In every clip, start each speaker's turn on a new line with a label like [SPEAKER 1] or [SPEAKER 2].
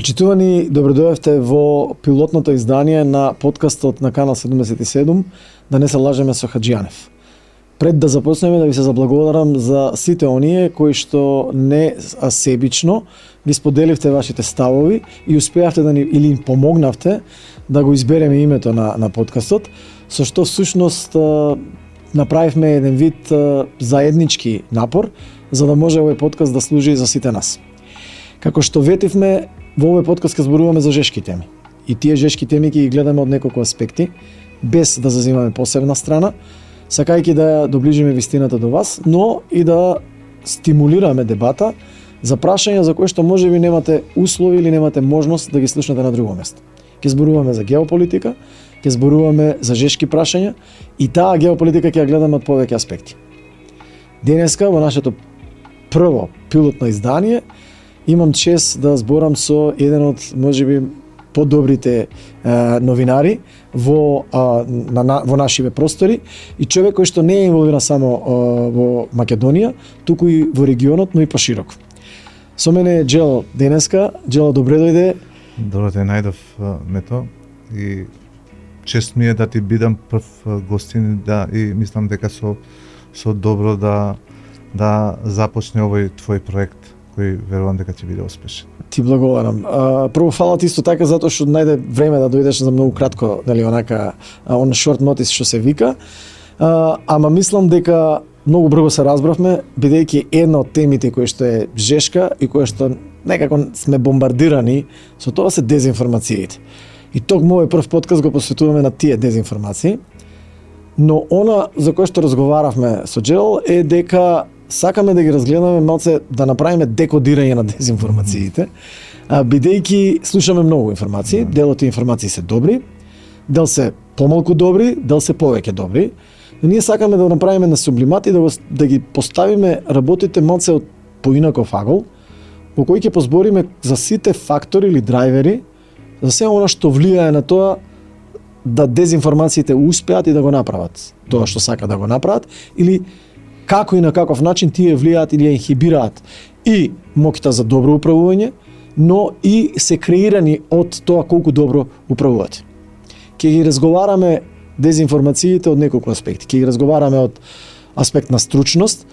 [SPEAKER 1] Почитувани, добродојавте во пилотното издание на подкастот на Канал 77 Да не се лажеме со Хаджијанев. Пред да започнеме, да ви се заблагодарам за сите оние кои што не себично ги споделивте вашите ставови и успеавте да ни или им помогнавте да го избереме името на подкастот, со што всушност направивме еден вид заеднички напор за да може овој подкаст да служи за сите нас. Како што ветивме, во овој подкаст ќе зборуваме за жешки теми. И тие жешки теми ќе ги гледаме од неколку аспекти, без да заземаме посебна страна, сакајќи да ја доближиме вистината до вас, но и да стимулираме дебата за прашања за кои што можеби немате услови или немате можност да ги слушнете на друго место. Ќе зборуваме за геополитика, ќе зборуваме за жешки прашања и таа геополитика ќе ја гледаме од повеќе аспекти. Денеска во нашето прво пилотно издание имам чест да зборам со еден од можеби подобрите новинари во нашиве простори и човек кој што не е инволвиран само во Македонија, туку и во регионот, но и пошироко. Со мене е Джел денеска. Джел, добре дојде.
[SPEAKER 2] Добро те најдов, Мето, и чест ми е да ти бидам прв гостин, и мислам дека со добро да започне овој твој проект, кој верувам дека ќе биде успешен.
[SPEAKER 1] Ти благодарам. Прво фала ти исто така затоа што најде време да дојдеш за многу кратко, дали онака on short notice што се вика. Ама мислам дека многу брзо се разбравме, бидејќи една од темите која што е жешка и која што некако сме бомбардирани со тоа се дезинформациите. И токму овој прв подкаст го посветуваме на тие дезинформации. Но она за кое што разговаравме со Джел е дека сакаме да ги разгледаме малце, да направиме декодирање на дезинформациите, бидејќи слушаме многу информации, дел од тие информации се добри, дел се помалку добри, дел се повеќе добри. Но ние сакаме да направиме на сублимат и да ги поставиме работите малце од поинаков агол, во кој ќе позбориме за сите фактори или драйвери, за се она што влијае на тоа да дезинформациите успеат и да го направат тоа што сака да го направат, или како и на каков начин тие влијаат или ја инхибираат и моќта за добро управување, но и се креирани од тоа колку добро управуваат. Ќе ги разговараме дезинформациите од неколку аспекти. Ќе ги разговараме од аспект на стручност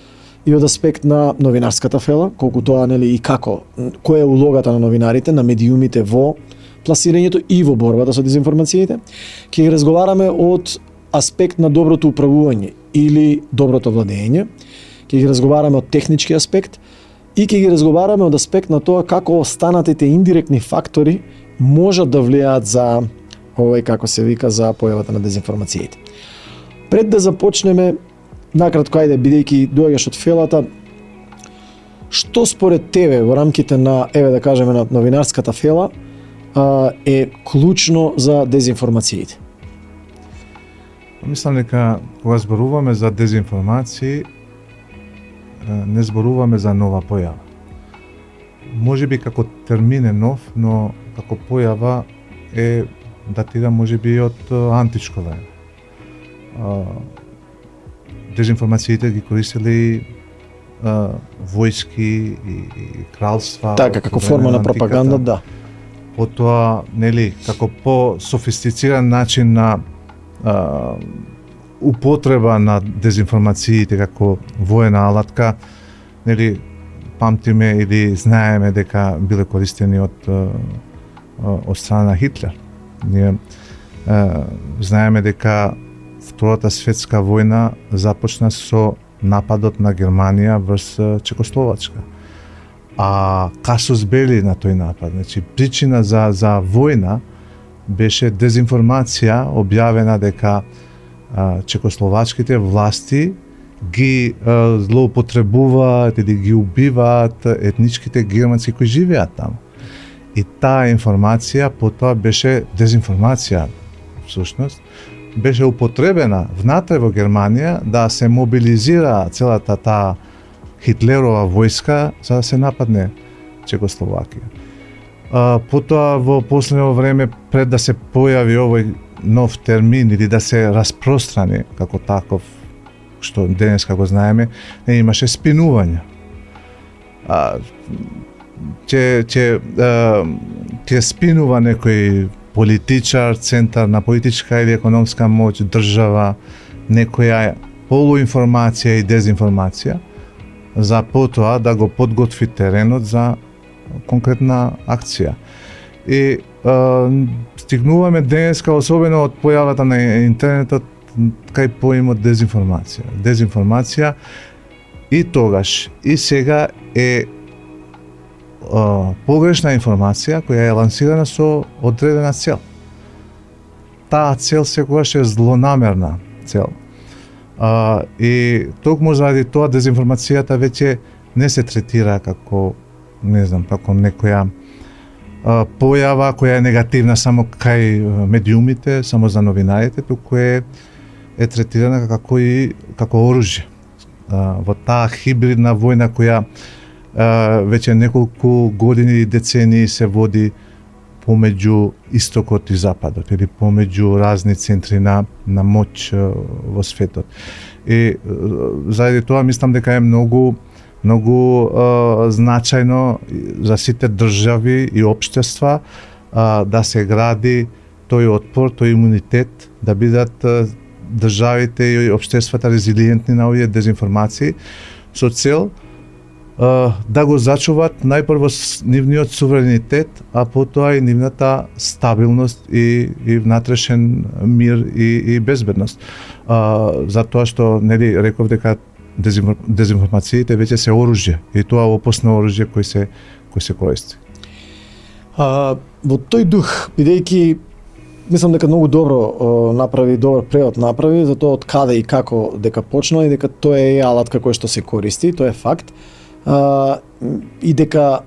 [SPEAKER 1] и од аспект на новинарската фела, колку тоа нели и како, која е улогата на новинарите, на медиумите во пласирањето и во борбата со дезинформациите. Ќе ги разговараме од аспект на доброто управување или доброто владење. Ќе ги разговараме од технички аспект и ќе ги разговараме од аспект на тоа како останатите индиректни фактори можат да влијаат за овој, како се вика, за појавата на дезинформациите. Пред да започнеме, накратко, ајде, бидејќи доаѓаш од фелата, што според тебе во рамките на, еве да кажеме, на новинарската фела е клучно за дезинформациите?
[SPEAKER 2] Мислам дека кога зборуваме за дезинформации, не зборуваме за нова појава. Можеби како термин е нов, но како појава е датира можеби од античко време. Дезинформациите ги користели војски и кралства.
[SPEAKER 1] Така, како форма на пропаганда, да.
[SPEAKER 2] Потоа, нели, како по-софистициран начин на употреба на дезинформациите како воена алатка, нели, памтиме или знаеме дека биле користени од страна на Хитлер. Ние знаеме дека Втората светска војна започна со нападот на Германија врз Чекословачка. А касус бели на тој напад, значи причина за војна беше дезинформација објавена дека чекословачките власти ги злоупотребуваат или ги убиваат етничките германци кои живеат таму. И таа информација потоа беше дезинформација, всушност, беше употребена внатре во Германија да се мобилизира целата таа Хитлерова војска за да се нападне Чекословакија. Потоа во последно време, пред да се појави овој нов термин или да се распространи како таков, што денеска го знаеме, имаше спинување. ќе спинува некој политичар, центар на политичка или економска моќ, држава, некоја полуинформација и дезинформација, за потоа да го подготви теренот за конкретна акција. И стигнуваме денеска, особено од појавата на интернетот, кај поимот дезинформација. Дезинформација и тогаш, и сега е погрешна информација која е лансирана со одредена цел. Таа цел секогаш е злонамерна цел. И токму заради тоа дезинформацијата веќе не се третира како, не знам, како некоја појава која е негативна само кај медиумите, само за новинарите, туку е третирана како оружје. Во таа хибридна војна која веќе неколку години и децении се води помеѓу истокот и западот, или помеѓу разни центри на моќ во светот. И заради тоа мислам дека е многу значајно за сите држави и општества да се гради тој отпор, тој имунитет, да бидат државите и општествата резилиентни на овие дезинформации, со цел да го зачуваат најпрво нивниот суверенитет, а потоа и нивната стабилност и внатрешен мир и безбедност. Затоа што, нели, реков дека дезинформациите веќе се оружје, и тоа опасно оружје кој се користи.
[SPEAKER 1] Во тој дух, бидејќи мислам дека многу добро направи, добар превод направи за тоа од каде и како дека почнал и дека тоа е алатка која што се користи, тоа е факт. И дека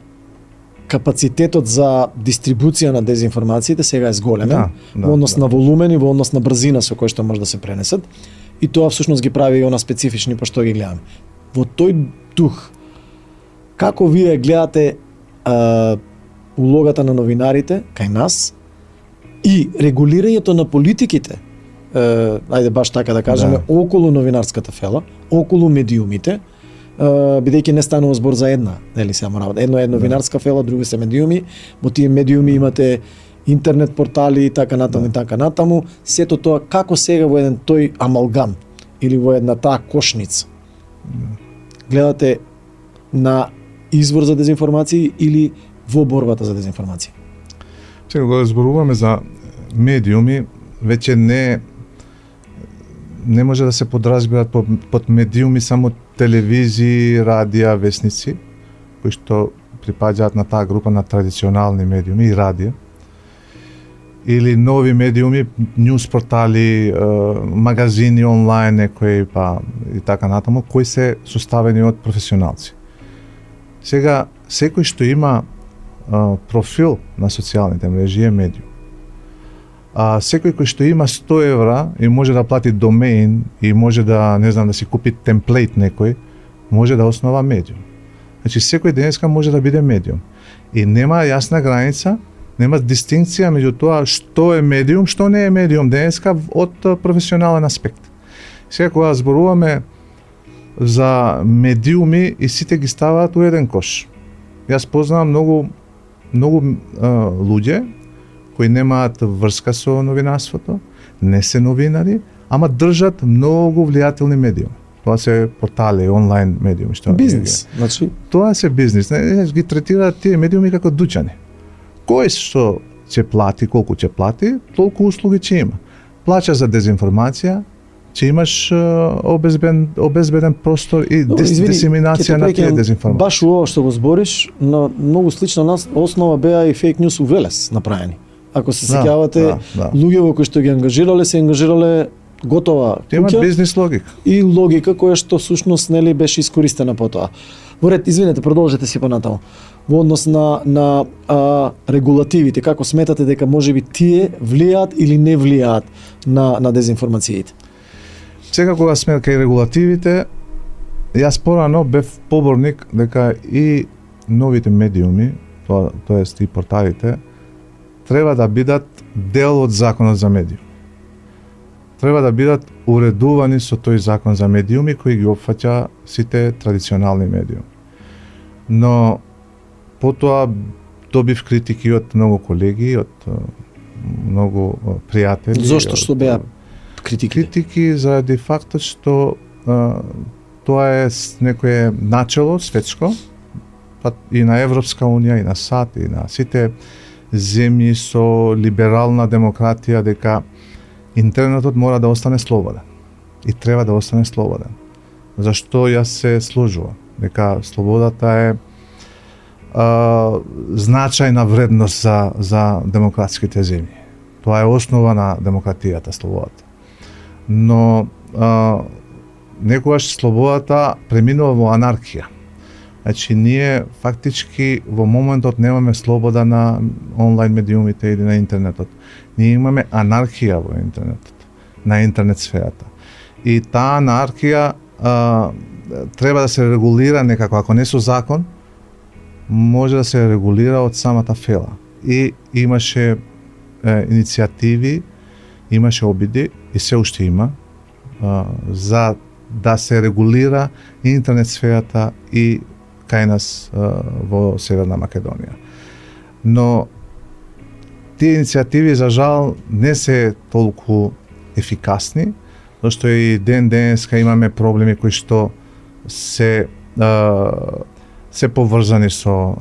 [SPEAKER 1] капацитетот за дистрибуција на дезинформациите сега е зголемен, во однос на волумен и во однос на брзина со која што може да се пренесат. И тоа всушност ги прави и она специфични па што ги гледаме. Во тој дух, како вие гледате улогата на новинарите кај нас и регулирањето на политиките, ајде баш така да кажеме, околу новинарската фела, околу медиумите, бидејќи не станува збор за една, нели само работа. Едно е новинарска фела, друго се медиуми, во тие медиуми имате интернет портали и така натаму и така натаму. Сето тоа како сега во еден тој амалгам или во една таа кошница гледате на извор за дезинформации или во борбата за дезинформација?
[SPEAKER 2] Сега кога зборуваме за медиуми, веќе не може да се подразбират под медиуми само телевизии, радија, весници, кои што припаѓаат на таа група на традиционални медиуми и радија, или нови медиуми, ньюс портали, магазини онлайн некои па и така натаму, кои се составени од професионалци. Сега секој што има профил на социјалните мрежи е медиум. Секој кој што има 100 евра и може да плати домеин и може да, не знам, да си купи темплейт некој, може да основа медиум. Значи секој денеска може да биде медиум. И нема јасна граница, нема дистинкција меѓу тоа што е медиум, што не е медиум денеска од професионален аспект. Сега кога зборуваме за медиуми и сите ги ставаат у еден кош. Јас познавам многу луѓе кои немаат врска со новинарството, не се новинари, ама држат многу влијателни медиуми. Тоа се портали, онлайн медиуми, што
[SPEAKER 1] бизнес, значи
[SPEAKER 2] тоа се бизнес. Ги третираат тие медиуми како дуќани. Кој што ќе плати, колку ќе плати, толку услуги ќе има. Плача за дезинформација, ќе имаш обезбеден простор и дисеминација на тие дезинформации.
[SPEAKER 1] Баш ова што го збориш, на многу слична основа беа и фейк ньюс у Велес направени. Ако се сеќавате, луѓето кои што ги ангажирале, се ангажирале готова куќа.
[SPEAKER 2] Има бизнес логика.
[SPEAKER 1] И логика која што всушност нели беше искористена потоа. Во ред, извинете, продолжете си понатаму. Во однос на регулативите, како сметате дека можеби тие влијаат или не влијаат на дезинформациите?
[SPEAKER 2] Сега кога сме кај регулативите, јас порано бев поборник дека и новите медиуми, тоест и порталите, треба да бидат дел од законот за медиум. Треба да бидат уредувани со тој закон за медиуми кој ги опфаќа сите традиционални медиуми. Но потоа добив критики од многу колеги, од многу пријатели.
[SPEAKER 1] Зошто, што беа критики?
[SPEAKER 2] Критики заради фактот што тоа е некое начело светско, па и на Европска унија, и на САД, и на сите земји со либерална демократија, дека интернетот мора да остане слободен. И треба да остане слободен. Зашто јас се сложувам дека слободата е значајна вредност за демократските земји. Тоа е основа на демократијата, слободата. Но некогаш слободата преминува во анархија. Значи, ние фактички во моментот немаме слобода на онлайн медиумите или на интернетот. Ние имаме анархија во интернетот, на интернет сферата. И таа анархија треба да се регулира некако, ако не со закон, може да се регулира од самата фела. И имаше иницијативи, имаше обиди и се уште има за да се регулира интернет сферата и кај нас во Северна Македонија. Но тие иницијативи за жал не се толку ефикасни, зашто и денеска имаме проблеми кои што се поврзани со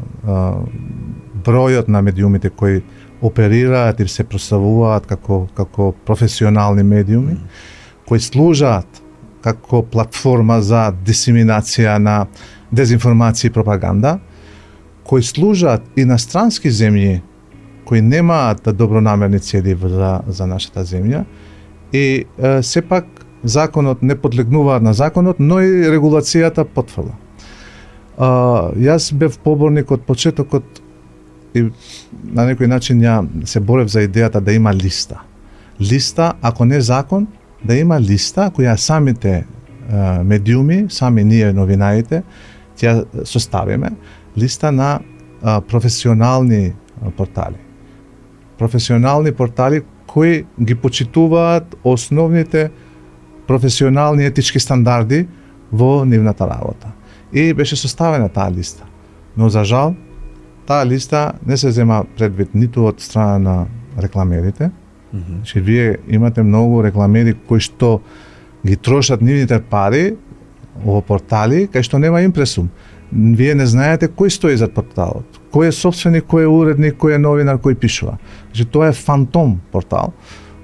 [SPEAKER 2] бројот на медиумите кои оперираат и се представуваат како професионални медиуми, кои служат како платформа за дисеминација на дезинформација и пропаганда, кои служат и на странски земји кои немаат добронамерни цели за нашата земја, и сепак законот не подлегнуваат на законот, но и регулацијата потврда. Јас бев поборник од почетокот и на некој начин ја се борев за идејата да има листа. Листа, ако не закон, да има листа која самите медиуми, сами ние новинарите, ќе составиме листа на професионални портали. Професионални портали кои ги почитуваат основните професионални етички стандарди во нивната работа. И беше составена таа листа. Но за жал, таа листа не се зема предвид ниту од страна на рекламерите. Значи, вие имате многу рекламери кои што ги трошат нивните пари во портали, кај што нема импресум. Вие не знаете кој стои зад порталот, кој е собственик, кој е уредник, кој е новинар, кој пишува. Значи, тоа е фантом портал,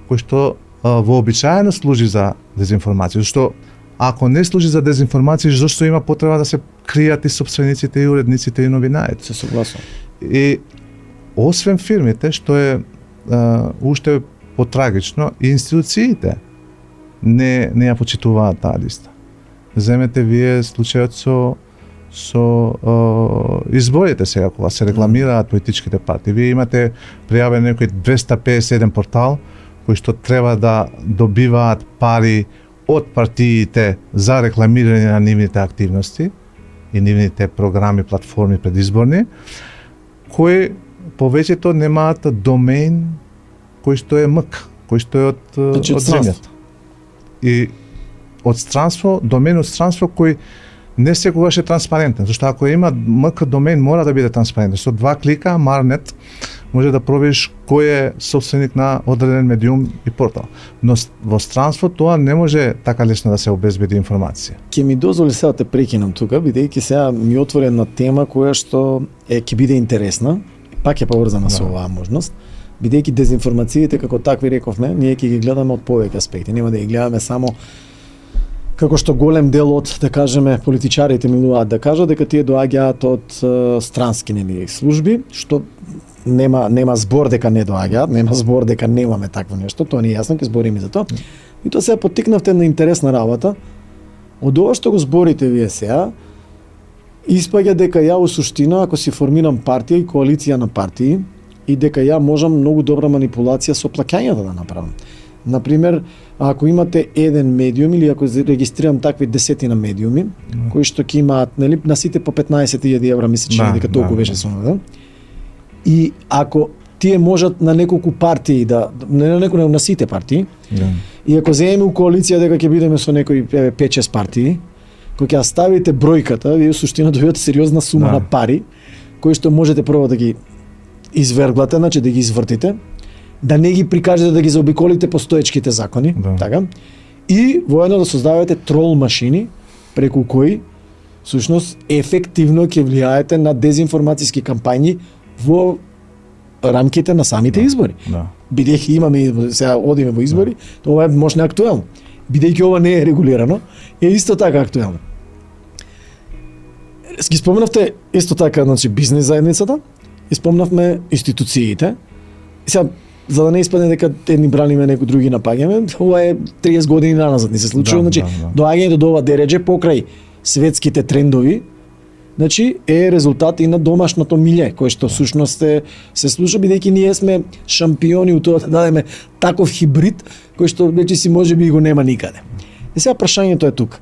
[SPEAKER 2] кој што вообичаено служи за дезинформација. Зашто ако не служи за дезинформација, зашто има потреба да се кријат и собствениците, и уредниците, и новинарите?
[SPEAKER 1] Се согласувам.
[SPEAKER 2] И освен фирмите, што е уште потрагично, и институциите не ја почитуваат таа листа. Земете вие случајот со изборите сега, кога се рекламираат политичките партии. Вие имате пријавен некој 251 портал кои што треба да добиваат пари од партиите за рекламирање на нивните активности и нивните програми, платформи предизборни, кои повеќето немаат домен кој што е МК, кој што е од земјата. И од странство, домен од странство кој не секогаш е транспарентен, зашто ако има МК домен мора да биде транспарентен. Со 2 клика Marnet може да провериш кој е собственик на одреден медиум и портал. Но во странство тоа не може така лесно да се обезбеди информација.
[SPEAKER 1] Ќе ми дозволи сега да те прекинам тука, бидејќи сега ми отвори една тема која што ќе биде интересна, пак е поврзана со оваа можност, бидејќи дезинформациите како такви рековме, ние ќе ги гледаме од повеќе аспекти, нема да ги гледаме само како што голем дел од, да кажеме, политичарите милуваат да кажат дека тие доаѓаат од странски служби, што нема збор дека не доаѓаат, нема збор дека немаме такво нешто, тоа не е јасно, ќе збориме за тоа. И тоа сега поттикнавте една интересна работа. Од ова што го зборите вие сега, испаѓа дека ја во суштина, ако си формирам партија и коалиција на партии, и дека ја можам многу добра манипулација со плаќањата да направам. Например, ако имате еден медиум или ако регистрирам такви десетина медиуми, кои што ќе имаат, нели, на сите по 15.000 евра месечно, дека толку беше сонада. И ако тие можат на неколку партии не на некој, на сите партии. И ако земеме у коалиција дека ќе бидеме со некои 5-6 партии, кои ќе ставите бројката, вие суштина добивате сериозна сума на пари, кои што можете прво да ги изверглате, значи да ги извртите, да не ги прикажете да ги заобиколите постоечките закони,
[SPEAKER 2] Да.
[SPEAKER 1] така? И воедно да создавате трол машини преку кои всушност ефективно ќе влијаете на дезинформацијски кампањи во рамките на самите избори.
[SPEAKER 2] Да.
[SPEAKER 1] Бидејќи имаме сега одиме во избори, тоа е можно актуелно. Бидејќи ова не е регулирано, е исто така актуелно. Ги споменавте исто така, значи бизнес заедницата, и спомнавме институциите. И сега, за да не испадне дека едни браниме, некои други напаѓаме, ова е 30 години наназад ни се случило, значи доаѓањето до ова дередже покрај светските трендови, значи е резултат и на домашното милје, кое што всушност се слуша, бидејќи ние сме шампиони у тоа да дадеме таков хибрид кој што вече си можеби го нема никаде. И сега прашањето е тука.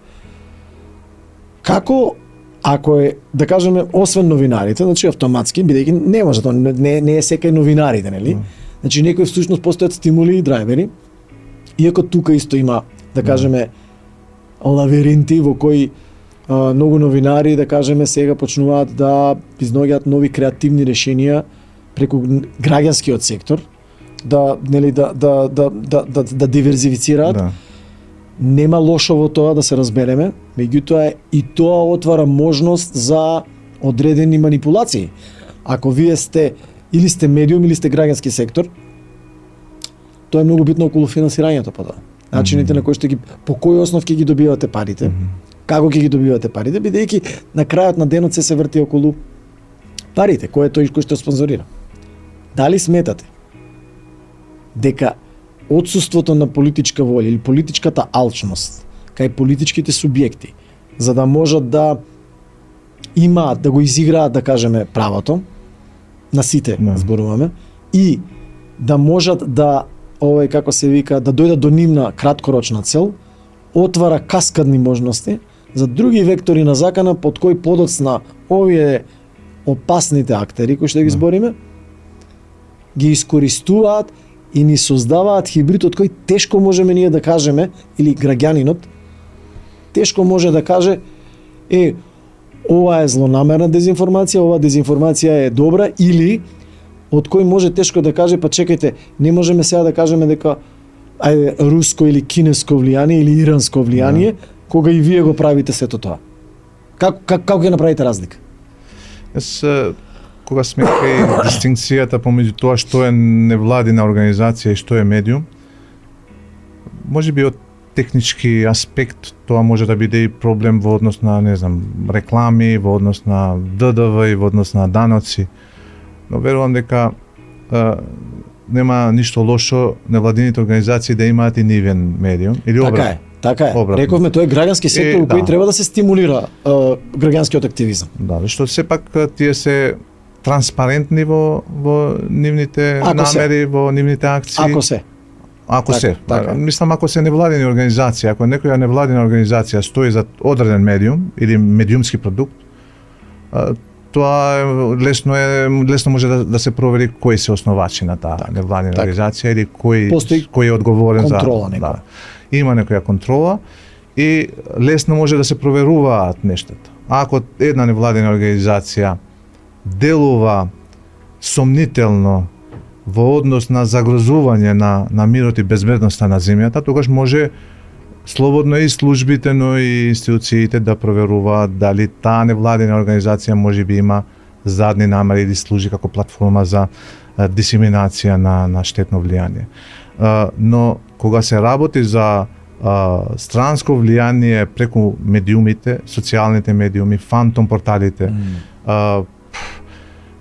[SPEAKER 1] Како, ако е, да кажеме, освен новинарите, значи автоматски, бидејќи не може тоа, не е секај новинарите, нели? Значи некои всушност постојат стимули и драйвери, иако тука исто има, да кажеме, лавиринти во кои многу новинари, да кажеме, сега почнуваат да изноѓаат нови креативни решенија преку граѓанскиот сектор, да нели да диверзифицираат.
[SPEAKER 2] Да.
[SPEAKER 1] Нема лошо во тоа да се разбереме, меѓутоа и тоа отвара можност за одредени манипулации. Ако вие сте или сте медиум или сте граѓански сектор, тоа е многу битно околу финансирањето по тоа. Начините на кои што ги по кој основ ќе ги добивате парите, како ќе ги добивате парите, бидејќи на крајот на денот се врти околу парите, кој е тој кој што спонзорира. Дали сметате дека отсуството на политичка волја или политичката алчност кај политичките субјекти за да можат да имаат, да го изиграат, да кажеме, правото на сите, зборуваме, и да можат да како се вика, да дојдат до нивна краткорочна цел, отвара каскадни можности за други вектори на закана под кои подоцна овие опасните актери кои што ги збориме ги искористуваат и ни создаваат хибрид од кој тешко можеме ние да кажеме, или граѓанинот тешко може да каже ова е злонамерна дезинформација, ова дезинформација е добра, или од кој може тешко да каже, па чекајте, не можеме сега да кажеме дека руско или кинеско влијание или иранско влијание, кога и вие го правите сето тоа. Како ќе направите разлика?
[SPEAKER 2] Кога сме кај дистинкцијата помеѓу тоа што е невладина организација и што е медиум, можеби од технички аспект тоа може да биде и проблем во однос на, не знам, реклами, во однос на ДДВ и во однос на даноци. Но верувам дека нема ништо лошо невладините организации да имаат и нивен медиум или обратно.
[SPEAKER 1] Така е.
[SPEAKER 2] Обратно.
[SPEAKER 1] Рековме, тоа е граѓански сектор во кој треба да се стимулира граѓанскиот активизам. Да,
[SPEAKER 2] што сепак тие се транспарентни во нивните намери, во нивните акции. Ако се. Мислам, ако се невладени организации, ако некоја невладина организација стои за одреден медиум или медиумски продукт, тоа лесно може да се провери кои се основачи на таа невладина организација или кој е одговорен за контрола. Има некоја контрола и лесно може да се проверуваат нештата. Ако една невладина организација делува сомнително во однос на загрозување на мирот и безбедноста на земјата, тогаш може слободно и службите, но и институциите да проверуваат дали таа невладина организација можеби има задни намери или служи како платформа за дисеминација на штетно влијание. Но кога се работи за странско влијание преку медиумите, социјалните медиуми, фантом порталите,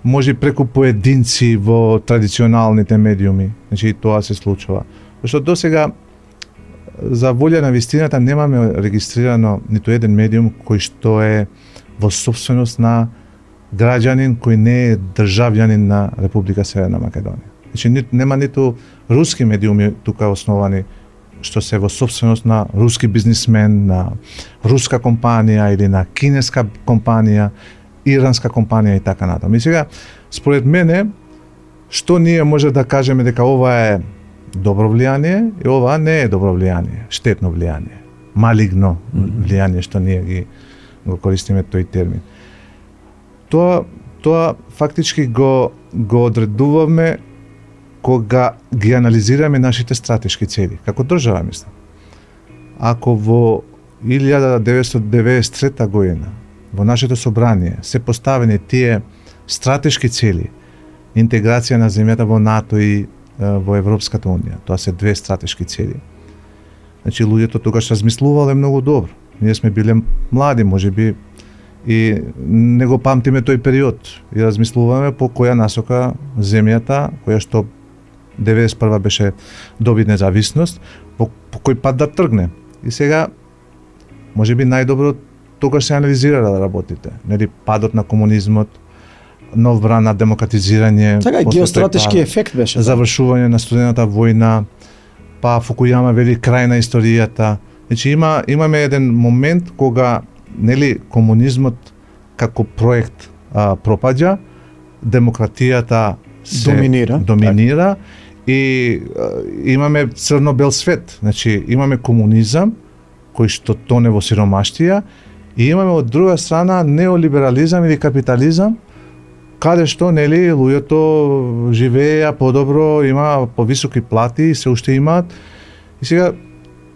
[SPEAKER 2] може преку поединци во традиционалните медиуми, значи тоа се случува. Зашто досега за волја на вистината немаме регистрирано ниту еден медиум кој што е во собственост на граѓанин кој не е државјанин на Република Северна Македонија. Значи нема ниту руски медиуми тука основани што се во собственост на руски бизнисмен, на руска компанија или на кинеска компанија, иранска компанија и така натаму. И сега, според мене, што ние може да кажеме дека ова е добро влијание и ова не е добро влијание, штетно влијание, малигно влијание, што ние го користиме тој термин. Тоа тоа фактички го одредуваме кога ги анализираме нашите стратешки цели, како држава мислам. Ако во 1993 година во нашето собрание се поставени тие стратешки цели, интеграција на земјата во НАТО и во Европската унија, тоа се две стратешки цели. Значи луѓето тогаш размислувале многу добро. Ние сме биле млади, можеби, и не го памтиме тој период. И размислуваме по која насока земјата, која што 91 беше доби независност, по кој пат да тргне. И сега можеби најдобро тогаш се анализира да работите. Нели падот на комунизмот, нов бран на демократизирање,
[SPEAKER 1] Така геостратешки ефект беше.
[SPEAKER 2] завршување на студената војна, па Фукујама вели крај на историјата. Значи имаме еден момент кога нели комунизмот како проект пропаѓа, демократијата се доминира и имаме црно-бел свет. Значи имаме комунизам кој што тоне во сиромаштија и имаме од друга страна неолиберализам или капитализам каде што нели луѓето живееја подобро, има повисоки плати и се уште имаат. И сега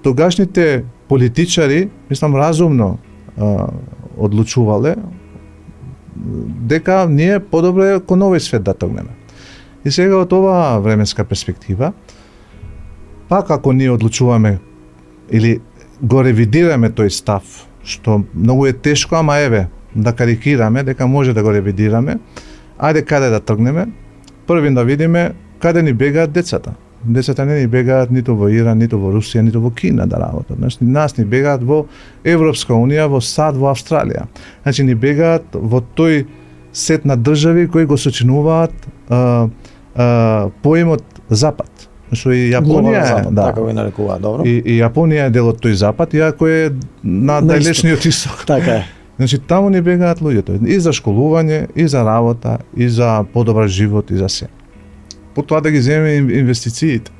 [SPEAKER 2] тогашните политичари, мислам разумно одлучувале дека ние подобро е кон овој свет да тргнеме. И сега од оваа временска перспектива, пак ако ние одлучуваме или го ревидираме тој став, што многу е тешко, ама еве, да карикираме, дека може да го ревидираме, ајде каде да тргнеме, први да видиме каде ни бегаат децата. Децата не ни бегаат ниту во Иран, ниту во Русија, ниту во Кина да работат. Значи, нас ни бегаат во Европска унија, во САД, во Австралија. Значи, ни бегаат во тој сет на држави кои го сочинуваат поимот Запад. Што и Јапонија
[SPEAKER 1] Запад, така го нарекуваат, добро.
[SPEAKER 2] И Јапонија е дел од тој Запад, иако е на далечниот исток.
[SPEAKER 1] Така е.
[SPEAKER 2] Значи, таму ни бегаат луѓето. И за школување, и за работа, и за подобар живот, и за се. Потоа да ги земеме инвестициите.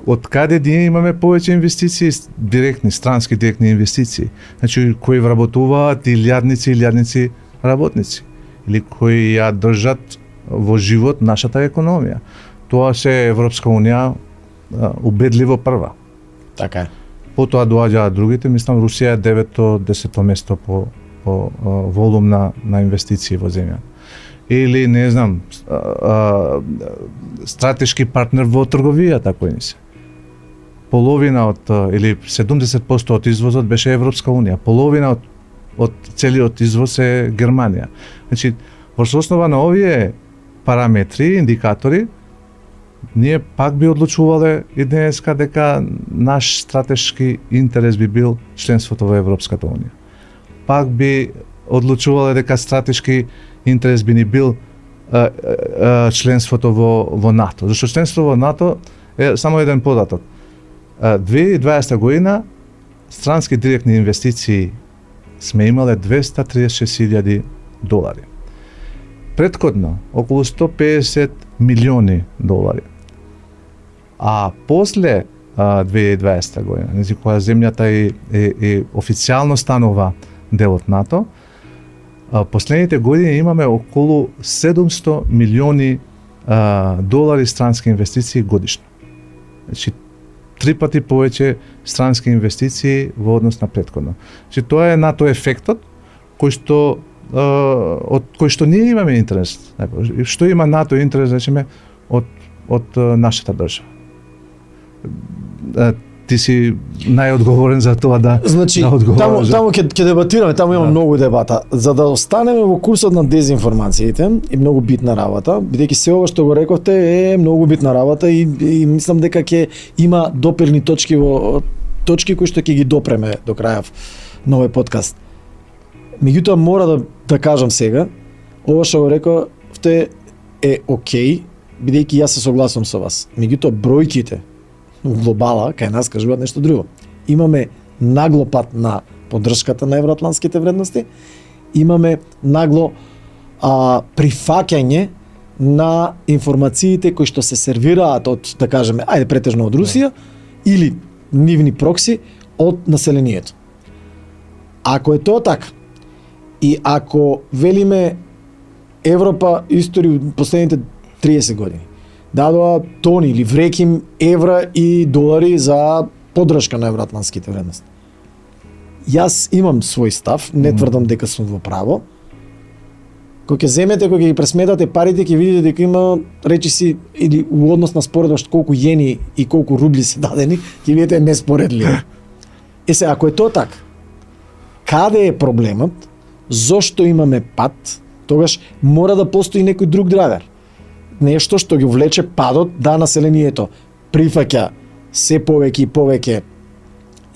[SPEAKER 2] Од каде ние имаме повеќе инвестиции, директни, странски директни инвестиции. Значи, кои вработуваат илјадници работници. Или кои ја држат во живот нашата економија. Тоа се Европска унија убедливо прва.
[SPEAKER 1] Така е.
[SPEAKER 2] Потоа доаѓаат другите, мислам Русија е 9-10 место по волум на инвестиции во земја. Или не знам, стратешки партнер во трговијата кој ни се. Половина од или 70% од извозот беше Европска унија, половина од целиот извоз е Германија. Значи, во основа на овие параметри, индикатори, ние пак би одлучувале и денеска дека наш стратешки интерес би бил членството во Европската унија. Пак би одлучувале дека стратешки интерес би ни бил членството во НАТО. Зашто членство во НАТО е само еден податок. 2020 година странски директни инвестиции сме имале $236,000. Претходно околу $150 милиони. А после 2020 година, значи кога земјата е официјално станува дел од НАТО, последните години имаме околу $700 милиони странски инвестиции годишно. Значи 3 пати повеќе странски инвестиции во однос на претходно. Значи тоа е НАТО ефектот кој што од кој што ние имаме интерес. Што има НАТО интерес, речеме, од нашата држава. Ти си најодговорен за тоа да
[SPEAKER 1] Значи,
[SPEAKER 2] да одговориш.
[SPEAKER 1] таму ќе дебатираме, таму има многу дебата. За да останеме во курсот на дезинформациите, е многу битна работа, бидејќи се ова што го рековте е многу битна работа и мислам дека ќе има допирни точки кои што ќе ги допреме до крајов на овој подкаст. Меѓутоа мора да кажам сега, ова што го рековте е окей, бидејќи јас се согласувам со вас. Меѓутоа бројките глобала кај нас кажуваат нешто друго. Имаме нагло пат на поддршката на евроатлантските вредности, имаме нагло прифаќање на информациите кои што се сервираат од, да кажеме, ајде претежно од Русија или нивни прокси од населението. Ако е тоа така, и ако велиме Европа историја последните 30 години. Дадоа тони или вреки евра и долари за поддршка на евроатлантските вредности. Јас имам свој став, не тврдам дека сум во право. Кога ќе земете, кога ќе ги пресметате парите, ќе видите дека има речиси или у однос на споредност колку јени и колку рубли се дадени, ќе видите неспоредливо. Се, ако е тоа така, каде е проблемот? Зошто имаме пат? Тогаш мора да постои некој друг драйвер. Нешто што ги влече падот да населението прифаќа се повеќе и повеќе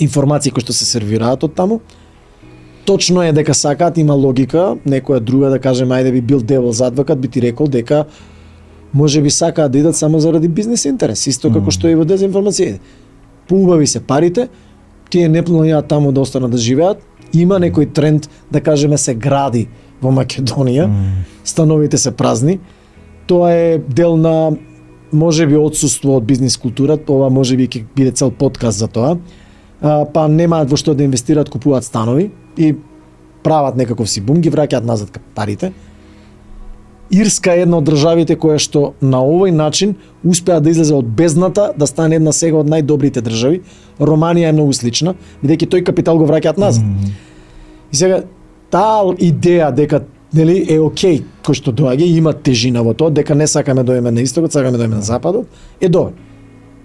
[SPEAKER 1] информации кои што се сервираат од таму. Точно е дека сакаат, има логика, некоја друга да кажеме ајде би бил devil's advocate, би ти рекол дека може би сакаат да идат само заради бизнес интерес, исто како што и во дезинформацијите. Поубави се парите, тие не планираат таму да останат да живеат, има некој тренд да кажеме се гради во Македонија, становите се празни. Тоа е дел на можеби отсуство од бизнес култура, ова можеби ќе биде цел подкаст за тоа. Па немаат во што да инвестираат, купуваат станови и прават некаков си бум, ги враќаат назад парите. Ирска е една од државите која што на овој начин успеа да излезе од бездната, да стане една сега од најдобрите држави. Романија е многу слична, бидејќи тој капитал го враќаат назад. И сега таа идеја дека нели е окей кој што доаѓа и има тежина во тоа, дека не сакаме да дојдеме на истокот, сакаме да дојдеме на западот, е добро.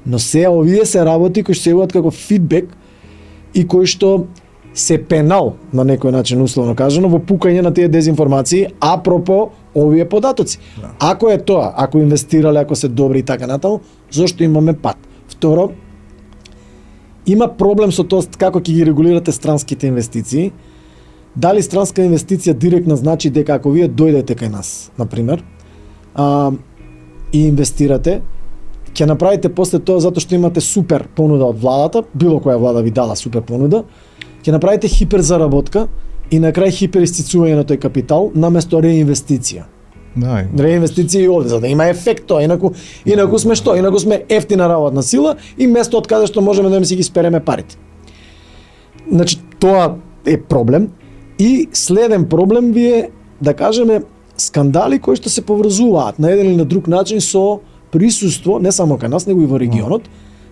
[SPEAKER 1] Но се овие се работи кои што се јавуваат како фидбек и кои што се пенал на некој начин условно кажано во пукање на тие дезинформации апропо овие податоци. Ако е тоа, ако инвестирале, ако се добри и така натаму, зошто имаме пат? Второ, има проблем со тоа како ќе ги регулирате странските инвестиции. Дали странска инвестиција директна значи дека ако вие дојдете кај нас, на пример, и инвестирате, ќе направите после тоа затоа што имате супер понуда од владата, било која влада ви дала супер понуда, ќе направите хипер заработка и на крај хипер истицување на тој капитал наместо реинвестиција.
[SPEAKER 2] Да,
[SPEAKER 1] Реинвестиција и овде, за да има ефект тоа, инаку сме што? Инаку сме ефтина работна сила и место од каде што можеме да си ги спереме парите. Значи, тоа е проблем. И следен проблем ви е, да кажеме, скандали кои што се поврзуваат на еден или на друг начин со присуство, не само кај нас, него и во регионот,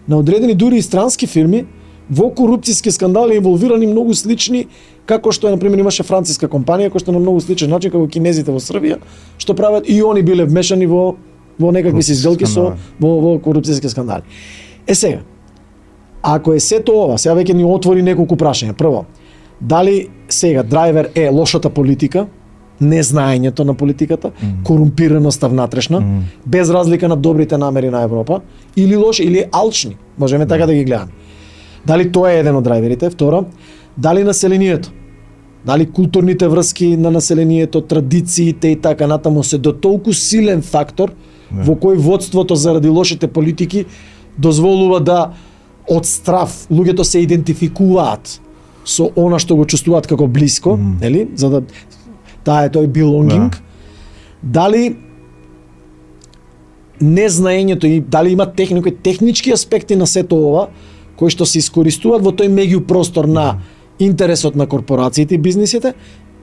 [SPEAKER 1] на одредени дури и странски фирми во корупцијски скандали инволвирани многу слични, како што на пример имаше француска компанија која што на многу сличен начин како кинезите во Србија, што прават и они биле вмешани во некакви си сделки со во корупцијски скандали. Сега, ако е сето ова, сега веќе ни отвори неколку прашања. Прво, дали сега драйвер е лошата политика, незнаењето на политиката, корумпираноста внатрешна, без разлика на добрите намери на Европа, или лоши, или алчни, можеме така да ги гледаме. Дали тоа е еден од драйверите? Второ, дали населението, дали културните врски на населението, традициите и така натаму се до толку силен фактор во кој водството заради лошите политики дозволува да од страв луѓето се идентификуваат со она што го чувствуваат како блиско, нели? За да таа е тој belonging. Дали незнаењето и дали има некои технички аспекти на сето ова кои што се искористуваат во тој меѓупростор на интересот на корпорациите и бизнисите,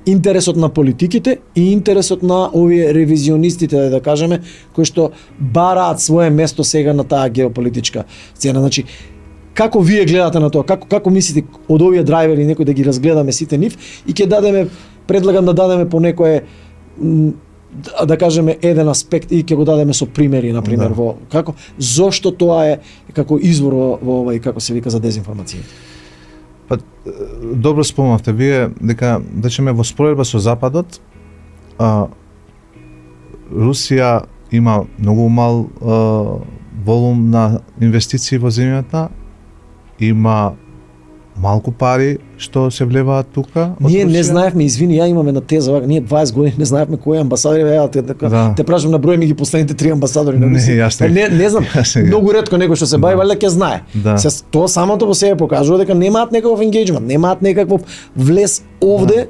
[SPEAKER 1] интересот на политиките и интересот на овие ревизионистите, да кажеме, кои што бараат свое место сега на таа геополитичка сцена. Значи, како вие гледате на тоа? Како мислите од овие драйвери некои да ги разгледаме сите нив и ќе дадеме, предлагам да дадеме по некое, да кажеме, еден аспект и ќе го дадеме со примери, на пример, во како зошто тоа е како извор во ова и како се вика за дезинформација.
[SPEAKER 2] Па добро спомнавте вие дека речеме во споредба со Западот, Русија има многу мал волум на инвестиции во земјата, има малку пари што се влеваат тука.
[SPEAKER 1] Ние не знаевме, извини, ја имам една теза, ние 20 години не знаевме кои амбасадори, те прашам на број ми ги последните 3 амбасадори на Русија. Не знам, многу ретко некој што се бави, валјда ќе знае. Тоа самото по себе покажува дека немаат некаков енгејџмент, немаат некаков влез овде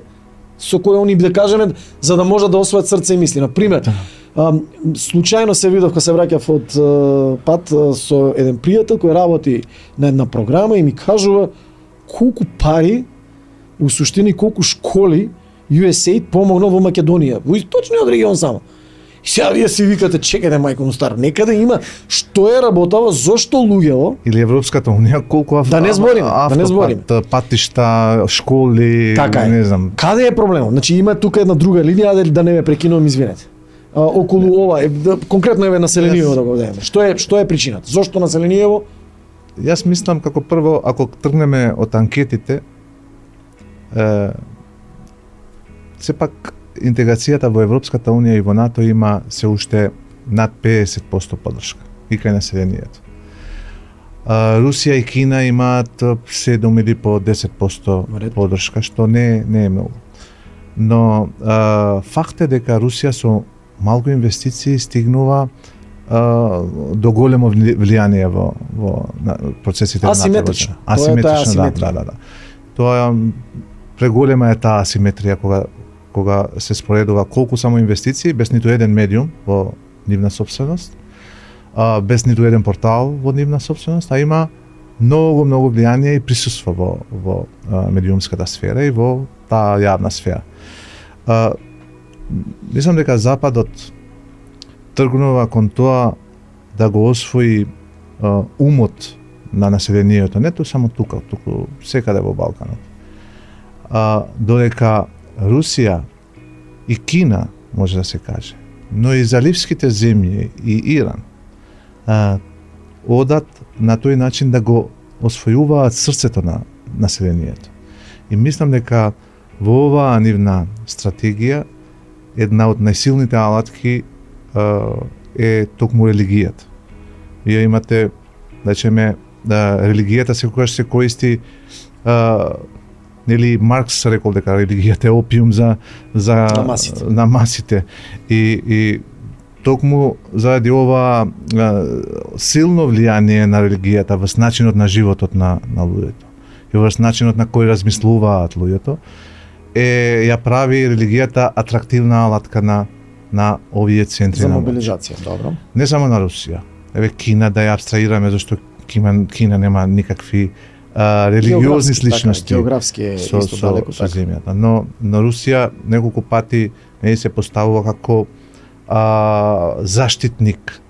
[SPEAKER 1] со кој они, да кажеме, за да можат да освојат срце и мисли. На пример, случајно се видов кога се враќав од пат со еден пријател кој работи на една програма и ми кажува колку пари, у суштини колку школи USAID помогнал во Македонија, во источниот регион само. И сега вие си викате, чекајте мајко му стар, некаде има што е работава, зошто луѓето
[SPEAKER 2] Или Европската унија колку
[SPEAKER 1] Да не збориме.
[SPEAKER 2] патишта, школи,
[SPEAKER 1] така е.
[SPEAKER 2] не знам.
[SPEAKER 1] Каде е проблемот? Значи има тука една друга линија, да не ме прекинувам, извинете. Околу ова, конкретно еве населението да го видиме. Што е причината? Зошто населението?
[SPEAKER 2] Јас мислам како прво, ако тргнеме од анкетите, сепак интеграцијата во Европската унија и во НАТО има се уште над 50% поддршка и кај населението. Русија и Кина имаат 7 или по 10% поддршка, што не е многу. Но факт е дека Русија со малку инвестиции стигнува до големо влијание во процесите на
[SPEAKER 1] асиметрично.
[SPEAKER 2] Асиметрично, да. Тоа преголема е таа асиметрија кога се споредува колку само инвестиции без ниту еден медиум во нивна сопственост, без ниту еден портал во нивна сопственост, а има многу влијание и присуство во медиумската сфера и во таа јавна сфера. Мислам дека Западот тргнува кон тоа да го освои умот на населението, не тоа само туку секаде во Балканот. Додека Русија и Кина, може да се каже, но и заливските земји и Иран одат на тој начин да го освојуваат срцето на населението. И мислам дека во оваа нивна стратегија една од најсилните алатки е токму религијата. Вие имате, да речеме, религијата секогаш се користи, нели Маркс рекол дека религијата е опиум за на масите. И токму заради ова силно влијание на религијата во начинот на животот на луѓето и во начинот на кој размислуваат луѓето, ја прави религијата атрактивна алатка на овие центри
[SPEAKER 1] за
[SPEAKER 2] на
[SPEAKER 1] мобилизација, добро.
[SPEAKER 2] Не само на Русија. Еве Кина, да ја абстрахираме, зашто Кина нема никакви религиозни сличности.
[SPEAKER 1] Географски е исто далеко
[SPEAKER 2] со земјата. Но Русија неколку пати не се поставува како заштитник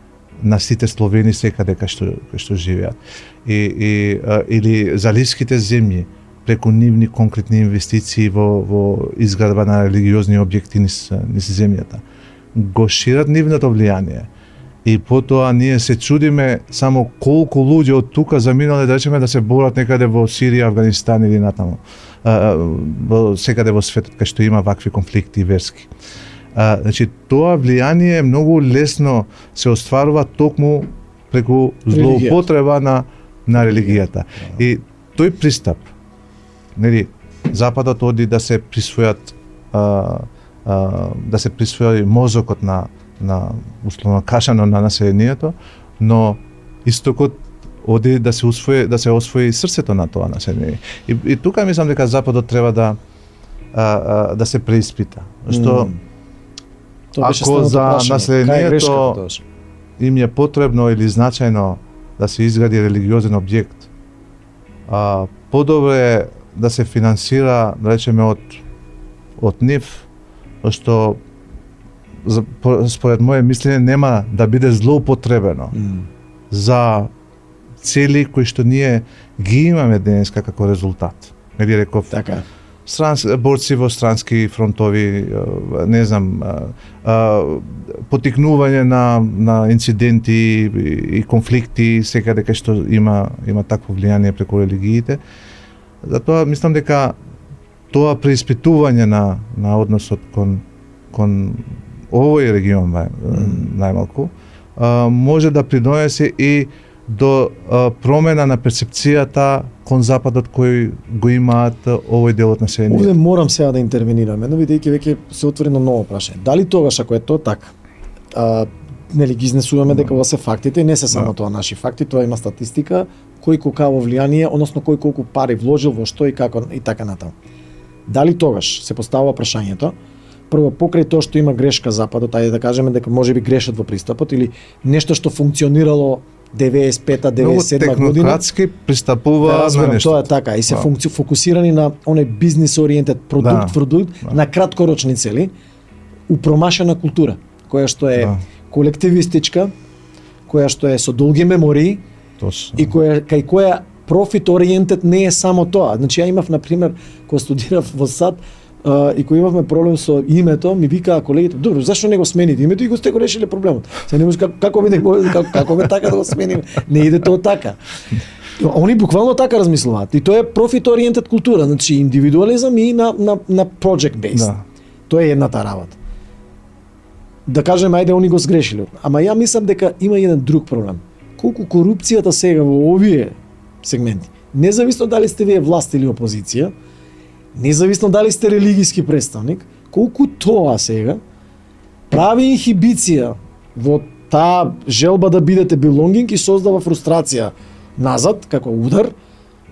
[SPEAKER 2] на сите словени секаде кај што живеат. Или заливските земји преку нивни конкретни инвестиции во изградба на религиозни објекти низ земјата го шират нивното влијание. И потоа ние се чудиме само колку луѓе од тука заминале, да речеме, да се борат некаде во Сирија, Афганистан или натаму. Секаде во светот кај што има вакви конфликти верски. Значи, тоа влијание многу лесно се остварува токму преку злоупотреба на религијата. И тој пристап, нели, Западот оди да се присвојат да се присвои мозокот на условно кашано на населението, но истокот оди да се освои срцето на тоа население. И тука мислам дека Западот треба да се преиспита. Што ако за населението им е потребно или значајно да се изгради религиозен објект, подобре да се финансира, да речеме, од нив, што според моје мислење нема да биде злоупотребено за цели кои што ние ги имаме денеска како резултат. Нели реков,
[SPEAKER 1] така,
[SPEAKER 2] борци во странски фронтови, не знам, потикнување на инциденти и конфликти секаде кај што има такво влијание преку религиите. Затоа мислам дека тоа преиспитување на односот кон овој регион најмалку може да придонесе и до промена на перцепцијата кон Западот кој го имаат овој дел од населението.
[SPEAKER 1] Овде морам сега да интервенирам, бидејќи веќе се отвори на ново прашање. Дали тогаш ако е тоа така, нели ги изнесуваме дека ова се фактите, не се само тоа наши факти, тоа има статистика, кој колку влијание, односно кој колку пари вложил во што и како и така натаму. Дали тогаш се поставува прашањето, прво покрај тоа што има грешка Западот, ајде да кажеме дека можеби грешат во пристапот или нешто што функционирало 95-та,
[SPEAKER 2] Многу
[SPEAKER 1] 97 година.
[SPEAKER 2] технократски пристапува на
[SPEAKER 1] Разбирам,
[SPEAKER 2] нешто.
[SPEAKER 1] тоа е така. И се
[SPEAKER 2] Да.
[SPEAKER 1] фокусирани на оној бизнес ориентед продукт на краткорочни цели, упромашена култура, која што е колективистичка, која што е со долги мемории,
[SPEAKER 2] Точно.
[SPEAKER 1] и кај која профит ориентед не е само тоа. Значи ја имав на пример кога студирав во САД и кога имавме проблем со името, ми викаа колегите: "Добро, зашто не го смените името?" И го сте го решиле проблемот. Се не може како ме така да го смениме. Не иде тоа така. Они буквално така размислуваат. И тоа е профит ориентед култура, значи индивидуализам и на project based.
[SPEAKER 2] Да.
[SPEAKER 1] Тоа е едната работа. Да кажеме, ајде, они го сгрешиле. Ама ја мислам дека има еден друг проблем. Колку корупцијата сега во овие сегменти, независно дали сте вие власт или опозиција, независно дали сте религиски представник, колку тоа сега прави инхибиција во таа желба да бидете белонгинг и создава фрустрација назад, како удар,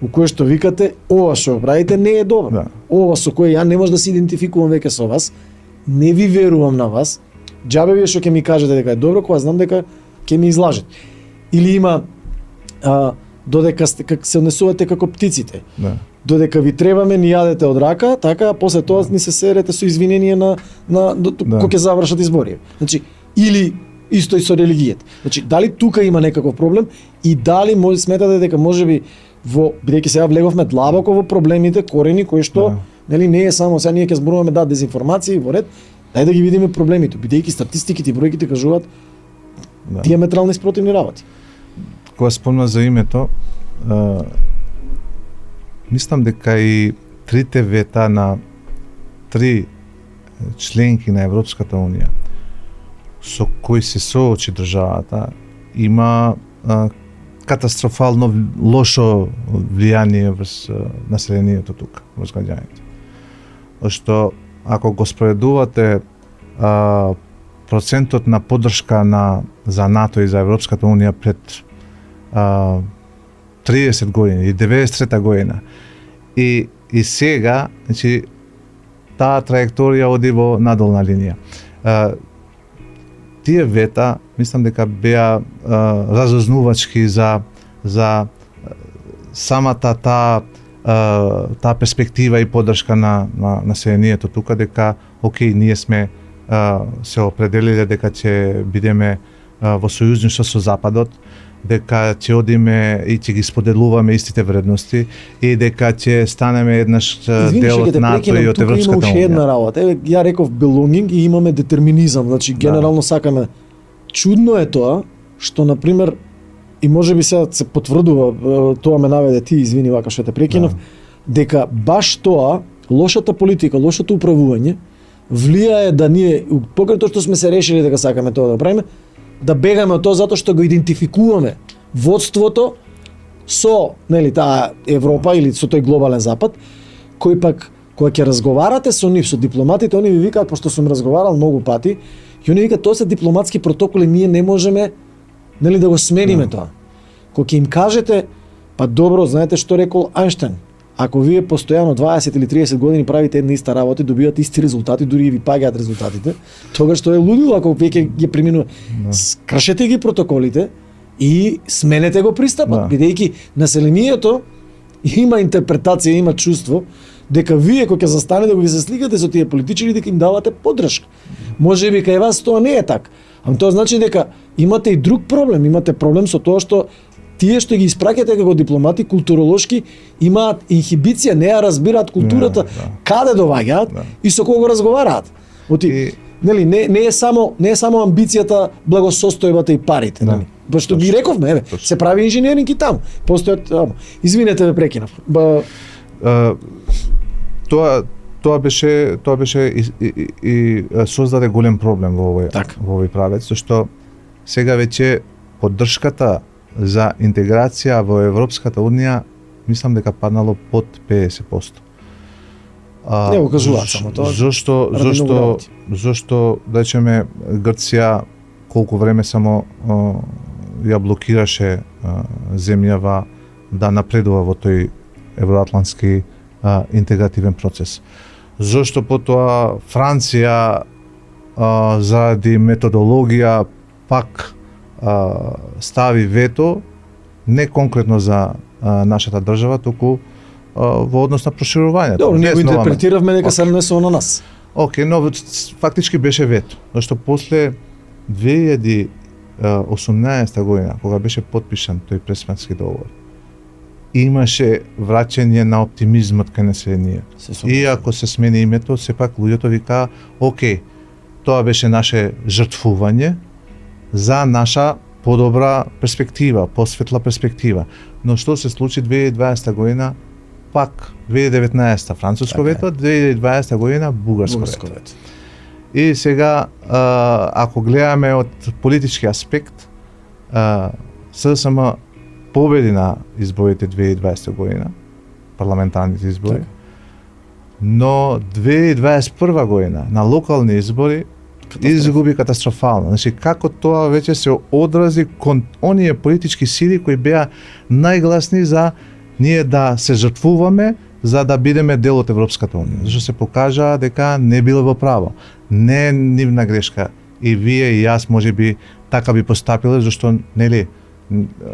[SPEAKER 1] у кој што викате: "Ова што правите не е добро.
[SPEAKER 2] Да.
[SPEAKER 1] Ова со кој ја не можам да се идентификувам веќе со вас, не ви верувам на вас. Џабе вие што ќе ми кажете дека е добро, кога знам дека ќе ми излажете." Или има додека сте се однесувате како птиците.
[SPEAKER 2] Да.
[SPEAKER 1] Додека ви требаме, ни јадете од рака, така, а после тоа ни се серете со извинение кога ќе завршат избори. Значи, или исто и со религијата. Значи, дали тука има некаков проблем и дали може сметате дека можеби бидејќи сега влеговме длабоко во проблемите, корени кои што нели не е само сега ние ќе зборуваме дезинформација во ред, дај да ги видиме проблемите, бидејќи статистиките и бројките кажуваат диаметрално спротивни работи.
[SPEAKER 2] Кога спомна за името, мислам дека и трите вета на три членки на Европската Унија со кои се соочи државата има катастрофално лошо влијание врз населението тука, врз граѓаните. Што ако го споредувате процентот на поддршка за НАТО и за Европската Унија пред 30 години и 93 година и сега, значи таа траекторија оди во надолна линија. Тие вета, мислам дека беа разознувачки за самата таа перспектива и поддршка на населението тука, дека окей, ние сме се определиле дека ќе бидеме во сојузништво со Западот, дека ќе одиме и ќе ги споделуваме истите вредности и дека ќе станеме еднаш дел од НАТО и од Европската
[SPEAKER 1] Унија. Тука има уште една
[SPEAKER 2] Унија.
[SPEAKER 1] работа. Ја реков белонгинг и имаме детерминизам, значи генерално сакаме. Чудно е тоа што на пример и можеби сега се потврдува, тоа ме наведе ти, извини вака што те прекинав, дека баш тоа, лошата политика, лошото управување влијае да ние, покрај тоа што сме се решили дека сакаме тоа да правиме, да бегаме од тоа затоа што го идентификуваме водството со, нели, таа Европа или со тој глобален запад, кој пак кога ќе разговарате со нив, со дипломатите, они ви викаат, пошто сум разговарал многу пати, и они викаат тоа се дипломатски протоколи, ние не можеме, нели, да го смениме тоа. Кога ќе им кажете, па добро, знаете што рекол Ајнштајн, ако вие постојано 20 или 30 години правите една иста работа, добивате исти резултати, дури и ви паѓаат резултатите, тогаш тоа е лудило ако веќе ги преминува. Кршете ги протоколите и сменете го пристапот, бидејќи населението има интерпретација, има чувство дека вие кога ќе застанете, кога ќе се сликате со тие политичари, дека им давате поддршка. Можеби кај вас тоа не е така. Ама тоа значи дека имате и друг проблем, имате проблем со тоа што тие што ги испраќате како дипломати културолошки имаат инхибиција, не ја разбираат културата, каде доаѓаат и со кого разговараат. Нели не е само амбицијата, благосостојбата и парите, нели? Што ги рековме, еве, се прави инженеринг и таму. Постојат, извинете ме прекинав.
[SPEAKER 2] Тоа беше и создаде голем проблем во овој правец, зашто сега веќе поддршката за интеграција во Европската Унија мислам дека паднало под 50%.
[SPEAKER 1] Не го кажуваат само тоа.
[SPEAKER 2] Зошто да речеме Грција колку време само ја блокираше земјава да напредува во тој евроатлантски интегративен процес. Зошто потоа Франција заради методологија пак стави вето не конкретно за нашата држава, туку во однос на проширувањето.
[SPEAKER 1] Добро, ние го
[SPEAKER 2] основаме.
[SPEAKER 1] интерпретиравме дека се однесува на нас.
[SPEAKER 2] Океј, но фактички беше вето, зашто после 2018 година, кога беше потпишан тој Преспански договор, имаше враќање на оптимизмот кај населението. И ако се смени името, сепак луѓето викаа, океј, тоа беше наше жртвување за наша подобра перспектива, посветла перспектива. Но што се случи 2020 година? Пак 2019 француско вето, 2020 година бугарско вето. И сега, ако гледаме од политички аспект, СДСМ победи на изборите 2020 година, парламентарните избори, но 2021 година на локални избори изгуби катастрофално. Значи, како тоа веќе се одрази кон оние политички сили кои беа најгласни за ние да се жртвуваме за да бидеме дел од Европската унија. Зашто се покажа дека не било во право. Не е нивна грешка. И вие и јас можеби така би постапиле, зашто нели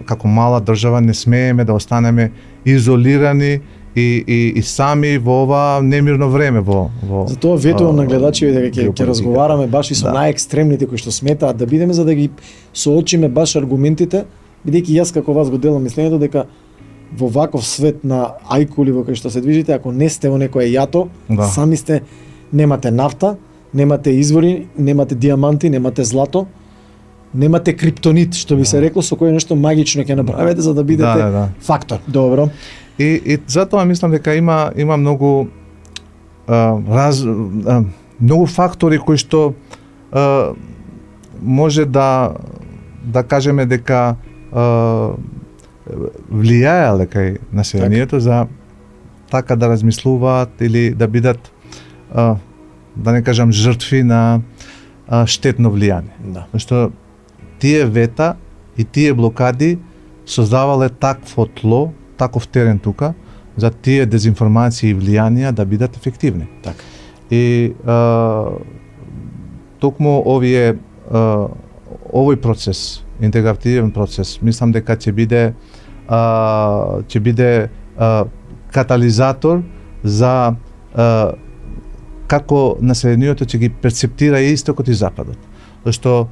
[SPEAKER 2] како мала држава не смееме да останеме изолирани и сами во ова немирно време во
[SPEAKER 1] Затоа ветувам на гледачите дека ќе разговараме баш и со најекстремните кои што сметаат да бидеме за да ги соочиме баш аргументите, бидејќи јас како вас го делам мислењето дека во ваков свет на ајкули во кој што се движите, ако не сте во некое јато, сами сте, немате нафта, немате извори, немате диаманти, немате злато, немате криптонит, што би се рекло, со кој нешто магично ќе направите за да бидете фактор. Добро.
[SPEAKER 2] И затоа мислам дека има многу многу фактори кои што може да кажеме дека влијаеле кај населението за така да размислуваат или да бидат да не кажам жртви на штетно влијание. Зашто тие вета и тие блокади создавале такво тло, таков терен тука за тие дезинформации и влијанија да бидат ефективни.
[SPEAKER 1] Така.
[SPEAKER 2] И токму овој процес, интегративен процес, мислам дека ќе биде катализатор за како населението ќе ги перцептира и истокот и западот. Зашто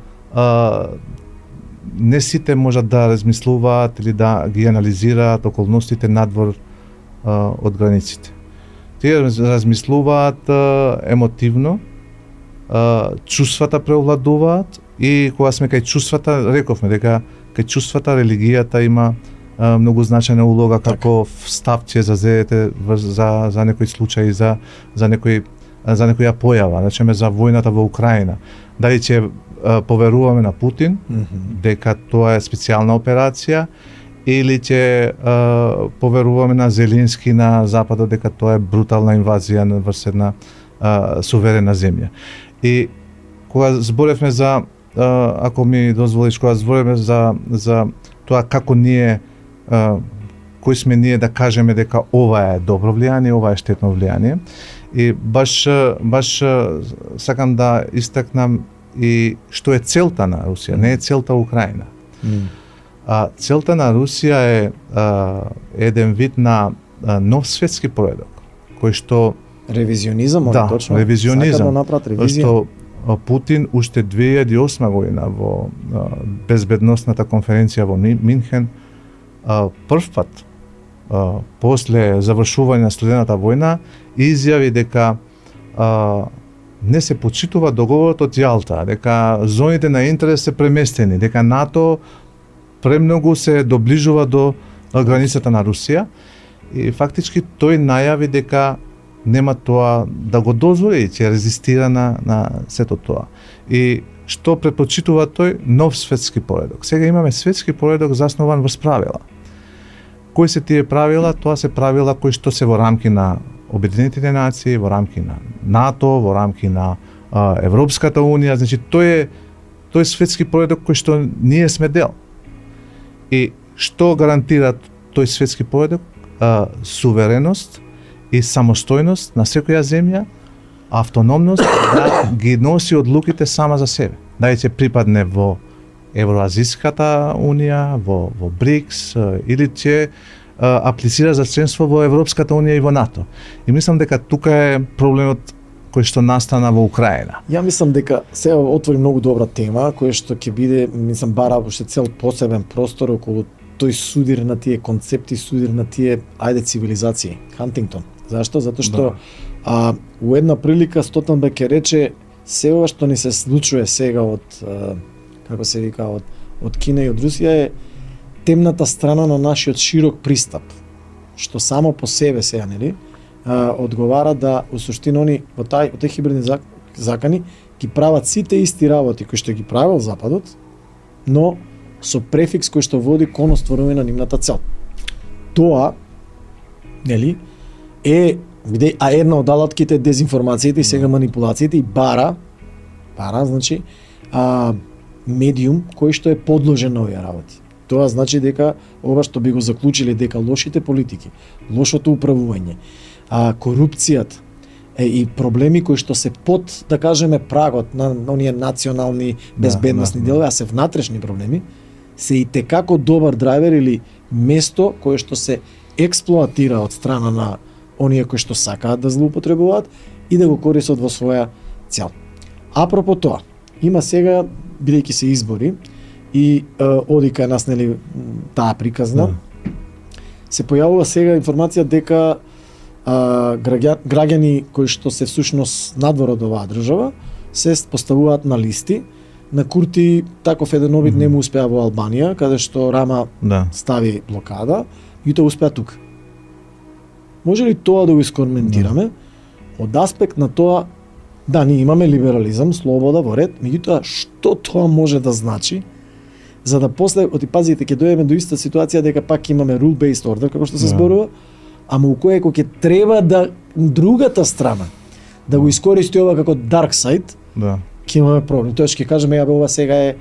[SPEAKER 2] не сите можат да размислуваат или да ги анализираат околностите надвор од границите. Тие размислуваат емотивно, чувствата преовладуваат и кога сме кај чувствата, рековме дека кај чувствата религијата има многу значајна улога како став ќе зазедете за некој случај, за некоја појава, значи за војната во Украина. Дали ќе поверуваме на Путин дека тоа е специјална операција или ќе поверуваме на Зеленски на западот дека тоа е брутална инвазија врз една суверена земја. И кога зборевме за ако ми дозволиш, кога зборевме за тоа како ние кои сме ние да кажеме дека ова е добро влијание, ова е штетно влијание, и баш сакам да истакнам и што е целта на Русија, не е целта Украина. Целта на Русија е еден вид на нов светски поредок, кој што
[SPEAKER 1] ревизионизам, точно.
[SPEAKER 2] Ревизионизам.
[SPEAKER 1] Сака да направат ревизија.
[SPEAKER 2] Што Путин уште 2008 година во безбедносната конференција во Минхен првпат после завршување на студената војна изјави дека не се почитува договорот од Јалта, дека зоните на интерес се преместени, дека НАТО премногу се доближува до границата на Русија и фактички тој најави дека нема тоа да го дозволи, ќе резистира на сето тоа. И што предпочитува тој? Нов светски поредок. Сега имаме светски поредок заснован врз правила. Кои се тие правила? Тоа се правила кои што се во рамки на Обединетите нации, во рамки на НАТО, во рамки на Европската унија, значи тој е светски поредок кој што ние сме дел. И што гарантира тој светски поредок? Сувереност и самостојност на секоја земја, автономност да ги носи одлуките сама за себе. Дали ќе припадне во Евроазиската унија, во БРИКС, или ќе аплицира за членство во Европската унија и во НАТО. И мислам дека тука е проблемот кој што настана во Украина.
[SPEAKER 1] Ја мислам дека се отвори многу добра тема, која што ќе биде, мислам, бара уште цел посебен простор околу тој судир на тие концепти, судир на тие, ајде, цивилизации. Хантингтон. Зашто? Затоа што у една прилика Столтенберг ќе рече се ова што ни се случува сега од како се вика од Кина и од Русија е темната страна на нашиот широк пристап, што само по себе сега, нели, одговара да у суштина они во тие хибридни закани ги прават сите исти работи кои што ги правил Западот, но со префикс кој што води кон остварување на нивната цел. Тоа, нели, а една од алатките е дезинформацијата и сега манипулациите и бара, значи, медиум кој што е подложен на овие работи. Тоа значи дека ова што би го заклучиле дека лошите политики, лошото управување, корупцијата и проблеми кои што се под, да кажеме, прагот на оние национални безбедносни делови, а се внатрешни проблеми, се и текако добар драйвер или место кое што се експлоатира од страна на оние кои што сакаат да злоупотребуваат и да го користат во своја цел. Апропо тоа, има сега, бидејќи се избори и оди кај нас, нели, таа приказна, се појавува сега информација дека граѓани кои што се всушност надвор од оваа држава се поставуваат на листи. На Курти таков еден обид не му успеа во Албанија, каде што Рама стави блокада, и тоа успеа тука. Може ли тоа да го искоментираме? Од аспект на тоа, да, ние имаме либерализам, слобода во ред, меѓутоа што тоа може да значи, за да после, пазите, ќе дојдеме до иста ситуација дека пак имаме rule-based order, како што се зборува, ама у кој ќе треба да другата страна да го искористи ова како dark side, ќе имаме проблем. Тоа ќе кажеме, ова сега е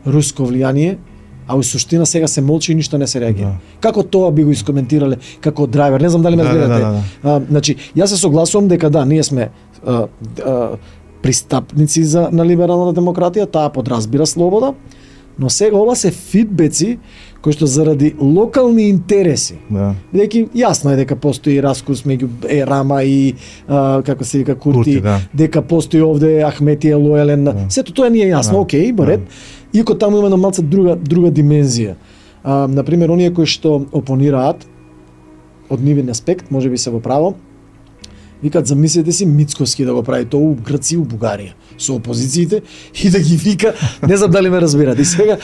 [SPEAKER 1] руско влијание, а во суштина сега се молчи и ништо не се реагира. Како тоа би го искоментирале како драйвер? Не знам дали ме разбирате. Значи, јас се согласувам дека да, ние сме пристапници на либерална демократија, таа подразбира слобода, но сега ова се фидбеци кои што заради локални интереси, бидејќи јасно е дека постои раскурс меѓу Рама и како се вика Курти, дека постои овде Ахмети е лојален, сето тоа не е јасно, окей, барет, иако таму има на малце друга димензија. Например, оние кои што опонираат од нивен аспект, може би се во право, викат, замислете си Мицкоски да го прави тоа у Грција и у Бугарија со опозициите и да ги вика, не знам дали ме разбирате. И сега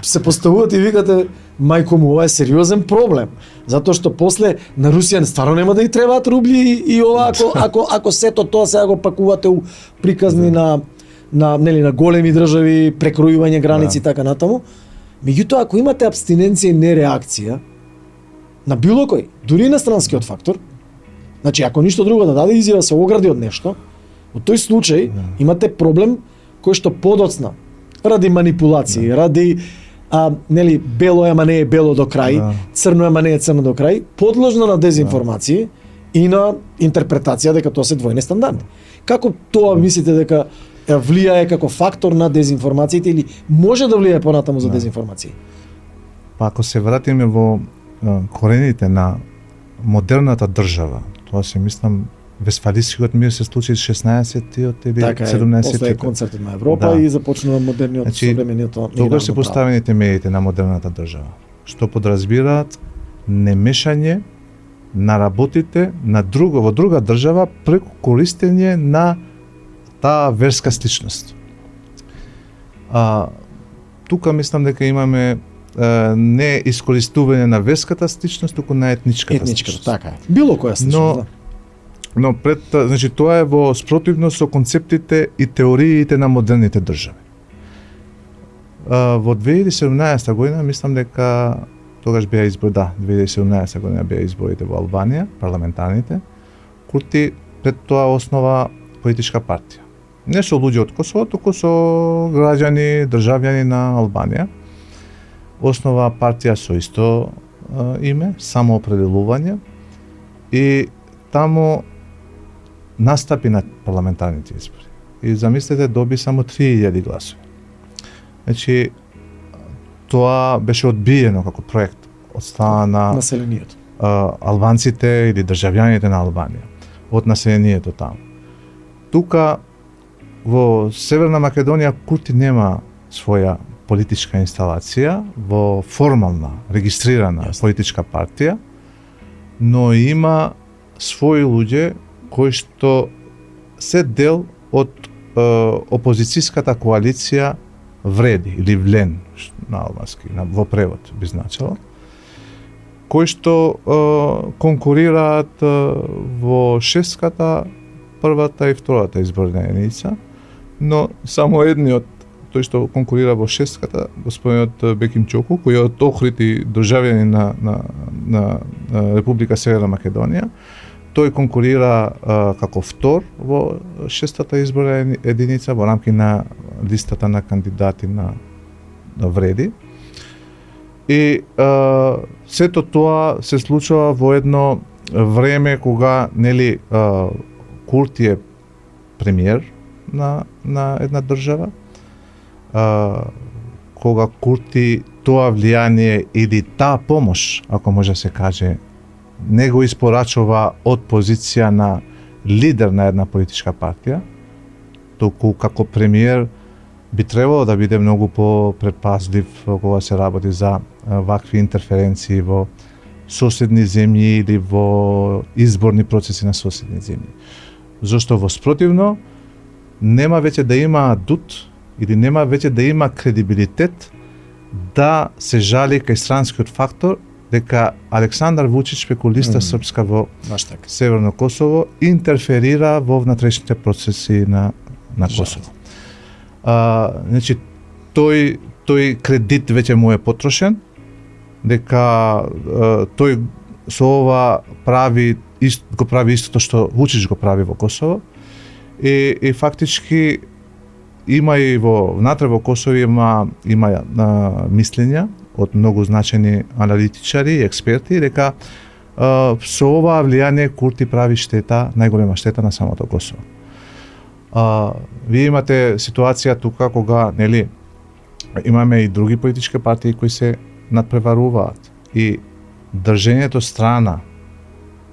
[SPEAKER 1] се поставувате и викате, мајко му, ова е сериозен проблем, затоа што после на Русија стварно нема да и требаат рубли и ова ако сето тоа сега го пакувате у приказни на големи држави, прекројување граници и така натаму. Меѓутоа, ако имате абстиненција и нереакција на било кој, дури на странскиот фактор, значи ако ништо друго да даде изјава, се огради од нешто, во тој случај имате проблем кој што подоцна ради манипулации, ради бело е, ама не е бело до крај, црно е, ама не е црно до крај, подложно на дезинформации и на интерпретација дека тоа се двојни стандарди. Како тоа мислите дека влијае како фактор на дезинформациите или може да влијае понатаму за дезинформации?
[SPEAKER 2] Па ако се вратиме во корените на модерната држава, тоа се мислам Вестфалискиот мир се случи 16-тиот или 17-тиот.
[SPEAKER 1] После концертот на Европа и започнува модерниот современиот.
[SPEAKER 2] Тогаш се поставени темелите на модерната држава, што подразбираат немешање на работите во друга држава преку користење на таа верска сличност. Тука мислам дека имаме не искористување на верската сличност, туку на етничката сличност.
[SPEAKER 1] Така е. Било која сличност,
[SPEAKER 2] Но значи тоа е во спротивност со концептите и теориите на модерните држави. Во 2017 година мислам дека тогаш беа избори, 2017 година беа изборите во Албанија, парламентарните. Курти пред тоа основа политичка партија. Не со луѓе од Косово, туку со граѓани, државјани на Албанија. Основа партија со исто име, самоопределување, и таму настапи на парламентарните избори. И замислете, доби само 3000 гласови. Значи тоа беше одбиено како проект од страна на
[SPEAKER 1] населението.
[SPEAKER 2] албанците или државјаните на Албанија, од населението таму. Тука во Северна Македонија Курти нема своја политичка инсталација во формална, регистрирана политичка партија, но има своји луѓе кои што се дел од опозицијската коалиција Вреди или Влен на албански, во превод би значило, кои што конкурираат во шестката, првата и втората изборна единица, но само едниот, тој што конкурира во шестката, господинот Беким Чоку, кој е од Охрид државјанин на Република Северна Македонија, тој конкурира како втор во шестата изборна единица во рамки на листата на кандидати на Вреди. И сето тоа се случува во едно време кога нели Курти е премиер на една држава, кога Курти тоа влијание или таа помош, ако може да се каже, не го испорачува од позиција на лидер на една политичка партија, туку како премиер би требало да биде многу по-предпазлив кога се работи за вакви интерференции во соседни земји или во изборни процеси на соседни земји. Зошто во спротивно нема веќе да има адут или нема веќе да има кредибилитет да се жали кај странскиот фактор дека Александар Вучич, спекулиста српска во Северно Косово, интерферира во внатрешните процеси на Косово. Значи, тој кредит веќе му е потрошен, дека тој со ова го прави истото што Вучич го прави во Косово, и фактички има и внатре во Косово има мислења од многу значени аналитичари и експерти дека со ова влијание Курти прави штета, најголема штета на самото Косово. Вие имате ситуација тука кога нели имаме и други политички партии кои се надпреваруваат и држењето страна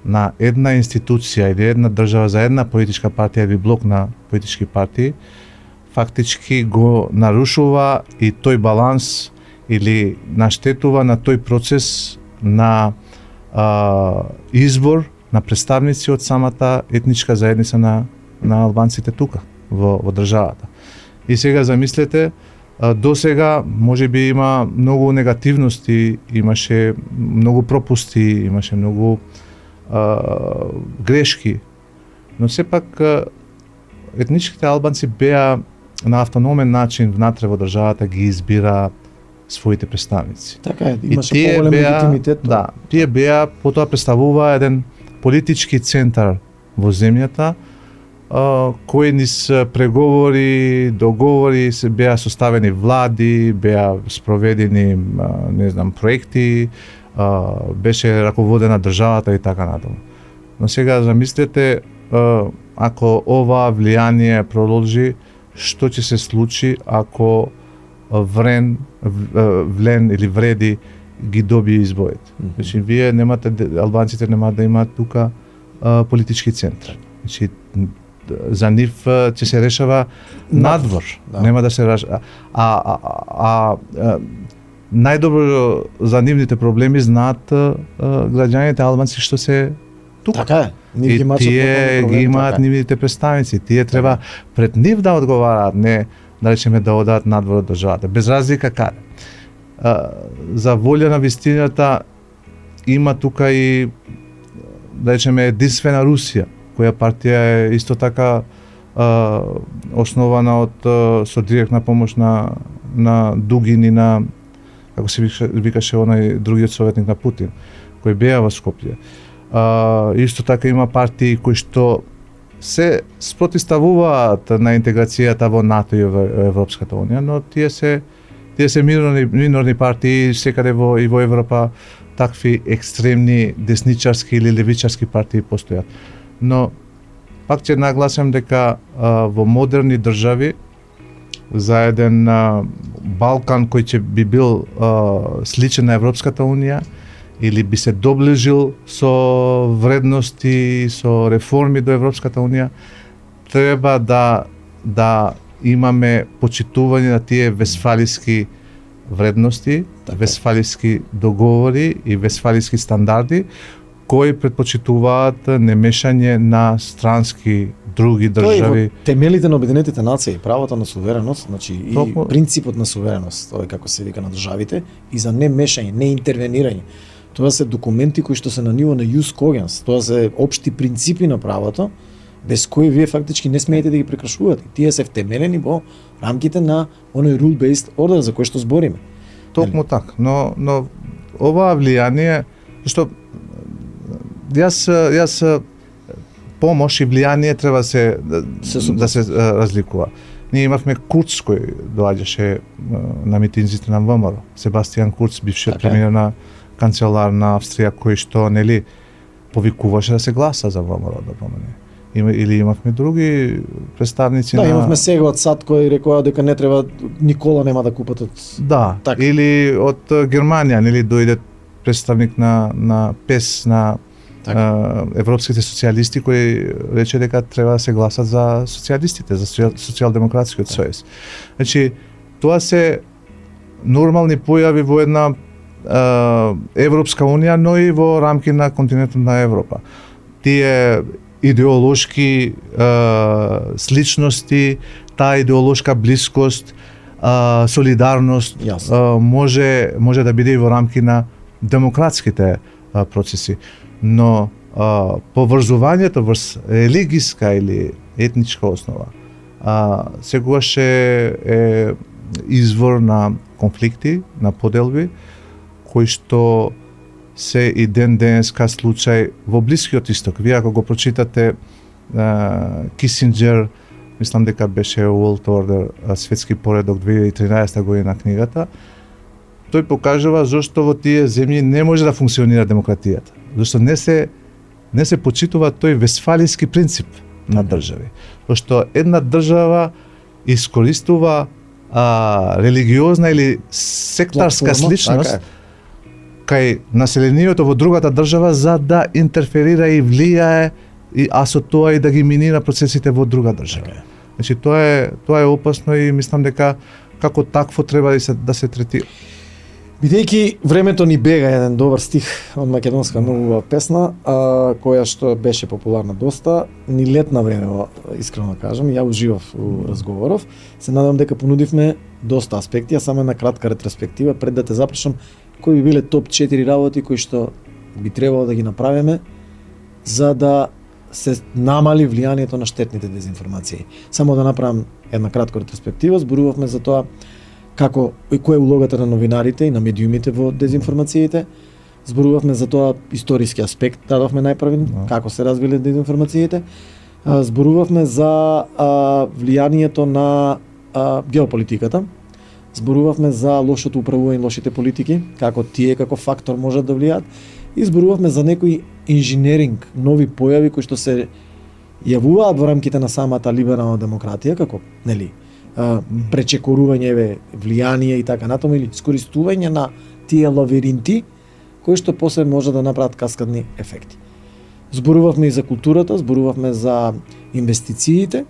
[SPEAKER 2] на една институција или една држава за една политичка партија или блок на политички партии фактички го нарушува и тој баланс или наштетува на тој процес на избор на представници од самата етничка заедница на албанците тука во државата. И сега замислете, до сега можеби има многу негативности, имаше многу пропусти, имаше многу грешки, но сепак етничките албанци беа на автономен начин внатре во државата ги избира своите представници.
[SPEAKER 1] Така е, имаше поголем легитимитет.
[SPEAKER 2] Да, тие беа, потоа представува еден политички центар во земјата, кои низ преговори, договори се беа составени влади, беа спроведени, не знам, проекти, беше раководена државата и така натаму. Но сега замислете, ако ова влијание продолжи, што ќе се случи ако Влен или Вреди ги добие изборите. Значи, вие немате, албанците нема да имаат тука политички центар. Значи, за нив ќе се решава надвор. Да. Нема да се решава. Најдобро за нивните проблеми знаат граѓаните албанци што се тука.
[SPEAKER 1] Така е.
[SPEAKER 2] И тие ги имаат нивните представници. Тие треба пред нив да одговараат, не да речеме да одат надвор од државата. Без разлика каде. За волја на вистината има тука и да речеме единствена Русија, која партија е исто така основана со директна помош на Дугин и на, како се викаше онај другиот советник на Путин, кој беа во Скопје. Исто така има партии кои што се спротивставуваат на интеграцијата во НАТО и во Европската унија, но тие се минорни партии секаде во Европа, такви екстремни десничарски или левичарски партии постојат. Но пак ќе нагласам дека во модерни држави за еден Балкан кој ќе би бил сличен на Европската Унија или би се доближил со вредности, со реформи до Европската Унија, треба да имаме почитување на тие весфалиски вредности, весфалиски договори и весфалиски стандарди кои предпочитуваат немешање на странски други држави.
[SPEAKER 1] Тоа е во темелите на Обединетите нации, правото на сувереност, значи и принципот на сувереност, тоа е како се вика на државите, и за немешање, не интервенирање. Тоа се документи кои што се на ниво на jus cogens, тоа се општи принципи на правото, без кои вие фактички не смеете да ги прекршувате. Тие се втемелени во рамките на оној rule-based order за кој што збориме.
[SPEAKER 2] Токму така, но оваа влијание, што јас помош и влијание треба да се разликува. Ние имавме Курц кој доаѓаше на митинзите на ВМРО. Себастијан Курц, бившиот премиер на канцелар на Австрија, кој што нели повикуваше да се гласа за ВМРО да помине. Или имавме други представници на...
[SPEAKER 1] имавме сега од САД кој рекоа дека не треба, никола нема да купат од...
[SPEAKER 2] Да, так. Или од Германија, нели дојде представник на ПЕС, на европските социјалисти кои рече дека треба да се гласат за социјалистите, за социјалдемократскиот сојуз. Значи, тоа се нормални појави во една Европска унија, но и во рамки на континентот на Европа. Тие идеолошки сличности, таа идеолошка блискост, солидарност може да биде и во рамки на демократските процеси, но поврзувањето врз религиска или етничка основа сегогаш е извор на конфликти, на поделби, кои што се и денеска случај во Блискиот Исток. Вие ако го прочитате Кисинџер, мислам дека беше World Order, светски поредок 2013 година книгата, тој покажува зошто во тие земји не може да функционира демократијата. Зошто не се почитува тој весфалиски принцип на држави. Зошто една држава искористува религиозна или сектарска сличност кај населението во другата држава за да интерферира и влијае, а со тоа и да ги минира процесите во друга држава. Значи тоа е опасно и мислам дека како такво треба да се третира.
[SPEAKER 1] Бидејќи времето ни бега, еден добар стих од македонска многу песна, која што беше популарна доста, ни летна време, искрено кажам, ја уживав у разговоров. Се надевам дека понудивме доста аспекти, а само една кратка ретроспектива пред да те запрашам кои би биле топ 4 работи кои што би требало да ги направиме за да се намали влијанието на штетните дезинформации. Само да направам една кратка ретроспектива, зборувавме за тоа како и која е улогата на новинарите и на медиумите во дезинформациите. Зборувавме за тоа историски аспект, дадовме најпрвен, како се развиле дезинформациите. Зборувавме за влијанието на геополитиката. Зборувавме за лошото управување, лошите политики, како тие како фактор можат да влијаат, и зборувавме за некои инженеринг, нови појави кои што се јавуваат во рамките на самата либерална демократија, како нели пречекорување влијание и така натаму, или искористување на тие лавиринти кои што после може да направат каскадни ефекти. Зборувавме и за културата, зборувавме за инвестициите.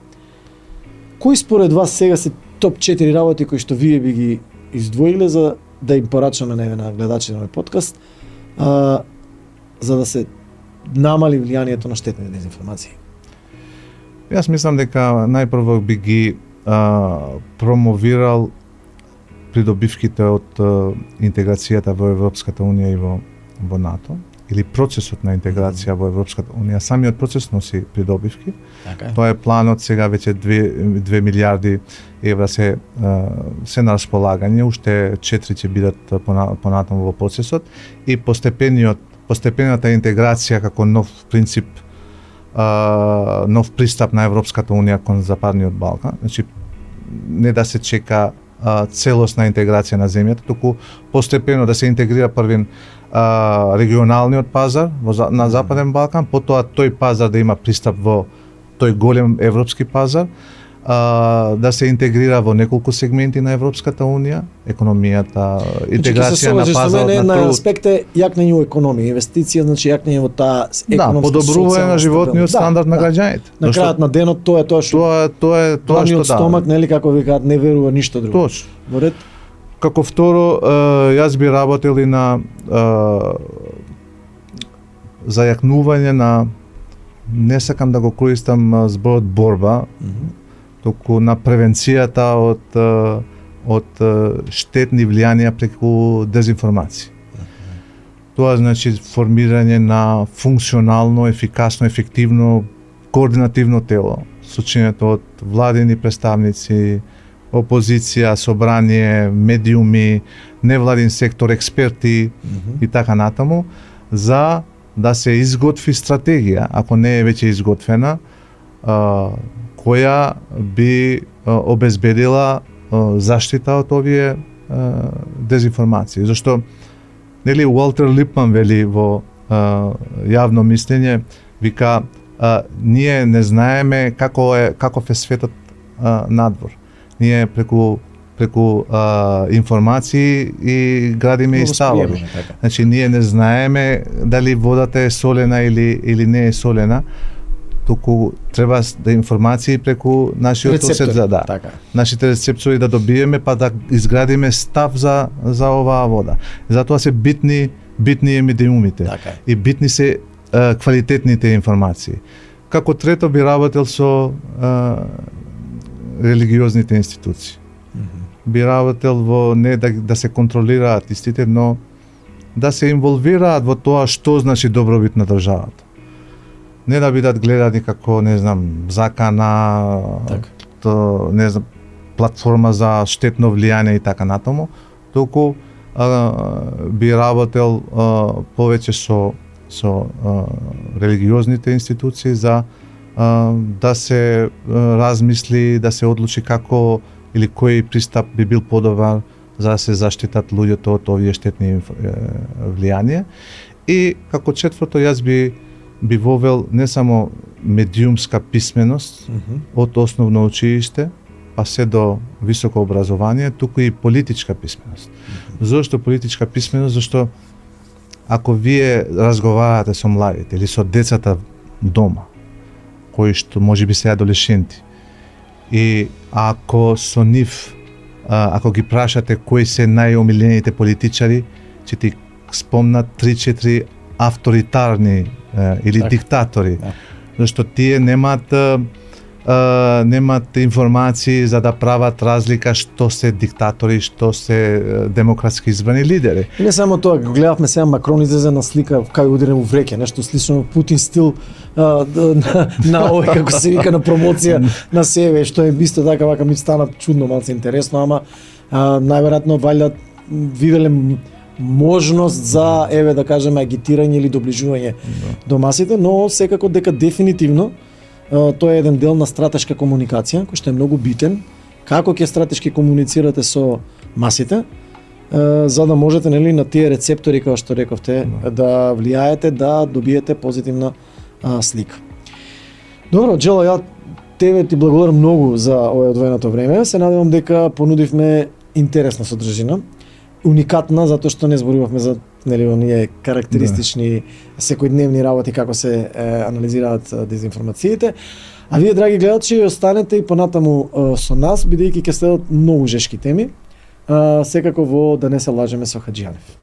[SPEAKER 1] Кои според вас сега се топ 4 работи кои што вие би ги издвоиле за да им порачаме на гледачите на овој подкаст, за да се намали влијанието на штетните дезинформации?
[SPEAKER 2] Јас мислам дека најпрво би ги промовирал придобивките од интеграцијата во Европската Унија и во НАТО, или процесот на интеграција во Европската Унија. Самиот процес носи придобивки. Тоа е планот, сега веќе 2 милиарди евра се на располагање, уште 4 ќе бидат понатаму во процесот, и постепената интеграција како нов принцип, нов пристап на Европската Унија кон Западниот Балкан. Значи, не да се чека целосна интеграција на земјата, туку постепено да се интегрира првен регионалниот пазар на Западен Балкан, потоа тој пазар да има пристап во тој голем европски пазар, да се интегрира во неколку сегменти на Европската унија, економијата, интеграција на пазарот на
[SPEAKER 1] на
[SPEAKER 2] труд.
[SPEAKER 1] аспект е јакнење во економија, инвестиција, значи јакнење во таа
[SPEAKER 2] Да,
[SPEAKER 1] економска
[SPEAKER 2] подобрување
[SPEAKER 1] социјална
[SPEAKER 2] на животниот
[SPEAKER 1] стабилност.
[SPEAKER 2] стандард на граѓаните.
[SPEAKER 1] На крајот на денот тоа е тоа што
[SPEAKER 2] Тоа е тоа што
[SPEAKER 1] главниот стомак, нели како викаат, не верува ништо друго.
[SPEAKER 2] Точно.
[SPEAKER 1] Во ред?
[SPEAKER 2] Како второ, јас би работел и на зајакнување на, не сакам да го користам зборот борба, туку на превенцијата од штетни влијанија преку дезинформација. Тоа значи формирање на функционално, ефикасно, ефективно, координативно тело, сочинето од владини представници, опозиција, собрание, медиуми, невладин сектор, експерти и така натаму, за да се изготви стратегија, ако не е веќе изготвена, која би обезбедила заштита од овие дезинформации. Зашто, нели, Уолтер Липман вели во јавно мислење, вика, ние не знаеме каков е светот надвор. Ние преку информации и градиме и ставови. Значи, ние не знаеме дали водата е солена или не е солена, туку треба да информации преку нашиот осет да.
[SPEAKER 1] Така.
[SPEAKER 2] Нашите рецептори да добиеме, па да изградиме став за оваа вода. Затоа се битни медиумите.
[SPEAKER 1] Така.
[SPEAKER 2] И битни се квалитетните информации. Како трето би работел со религиозните институции. Би работел во не да се контролираат истите, но да се инволвираат во тоа што значи добробит на државата. Не да бидат гледани како, не знам, закана, не знам, платформа за штетно влијание и така натаму, туку би работел повеќе со религиозните институции за да се размисли, да се одлучи како или кој пристап би бил подобар за да се заштитат луѓето од овие штетни влијанија. И како четврто, јас би вовел не само медиумска писменост од основно училиште, па се до високо образование, туку и политичка писменост. Зошто политичка писменост? Зашто ако вие разговарате со младите или со децата дома, кои што можеби се адолешенти, и ако со нив, ако ги прашате кои се најомилените политичари, ќе ти спомнат 3-4 авторитарни или диктатори, зашто тие немаат информации за да прават разлика што се диктатори, што се демократски избрани лидери.
[SPEAKER 1] И не само тоа, го гледавме сега Макрон излезе на слика кај ударен во вреќе, нешто слично Путин стил на овој, како се вика, на промоција на себе, што е исто така, вака ми стана чудно, малце интересно, ама најверојатно валјда виделе можност за, еве да кажеме, агитирање или доближување до масите, но секако дека дефинитивно тоа е еден дел на стратешка комуникација, кој што е многу битен, како ќе стратешки комуницирате со масите, за да можете, нели, на тие рецептори, како што рековте, да влијаете, да добиете позитивна слика. Добро, Джело, ја тебе ти благодарам многу за овој одвоеното време. Се надевам дека понудивме интересна содржина, уникатна, затоа што не зборувавме за, нели, оние карактеристични секојдневни работи како се анализираат дезинформациите. А вие, драги гледачи, останете и понатаму со нас, бидејќи ќе следат многу жешки теми, секако во Да не се лажеме со Хаджијанев.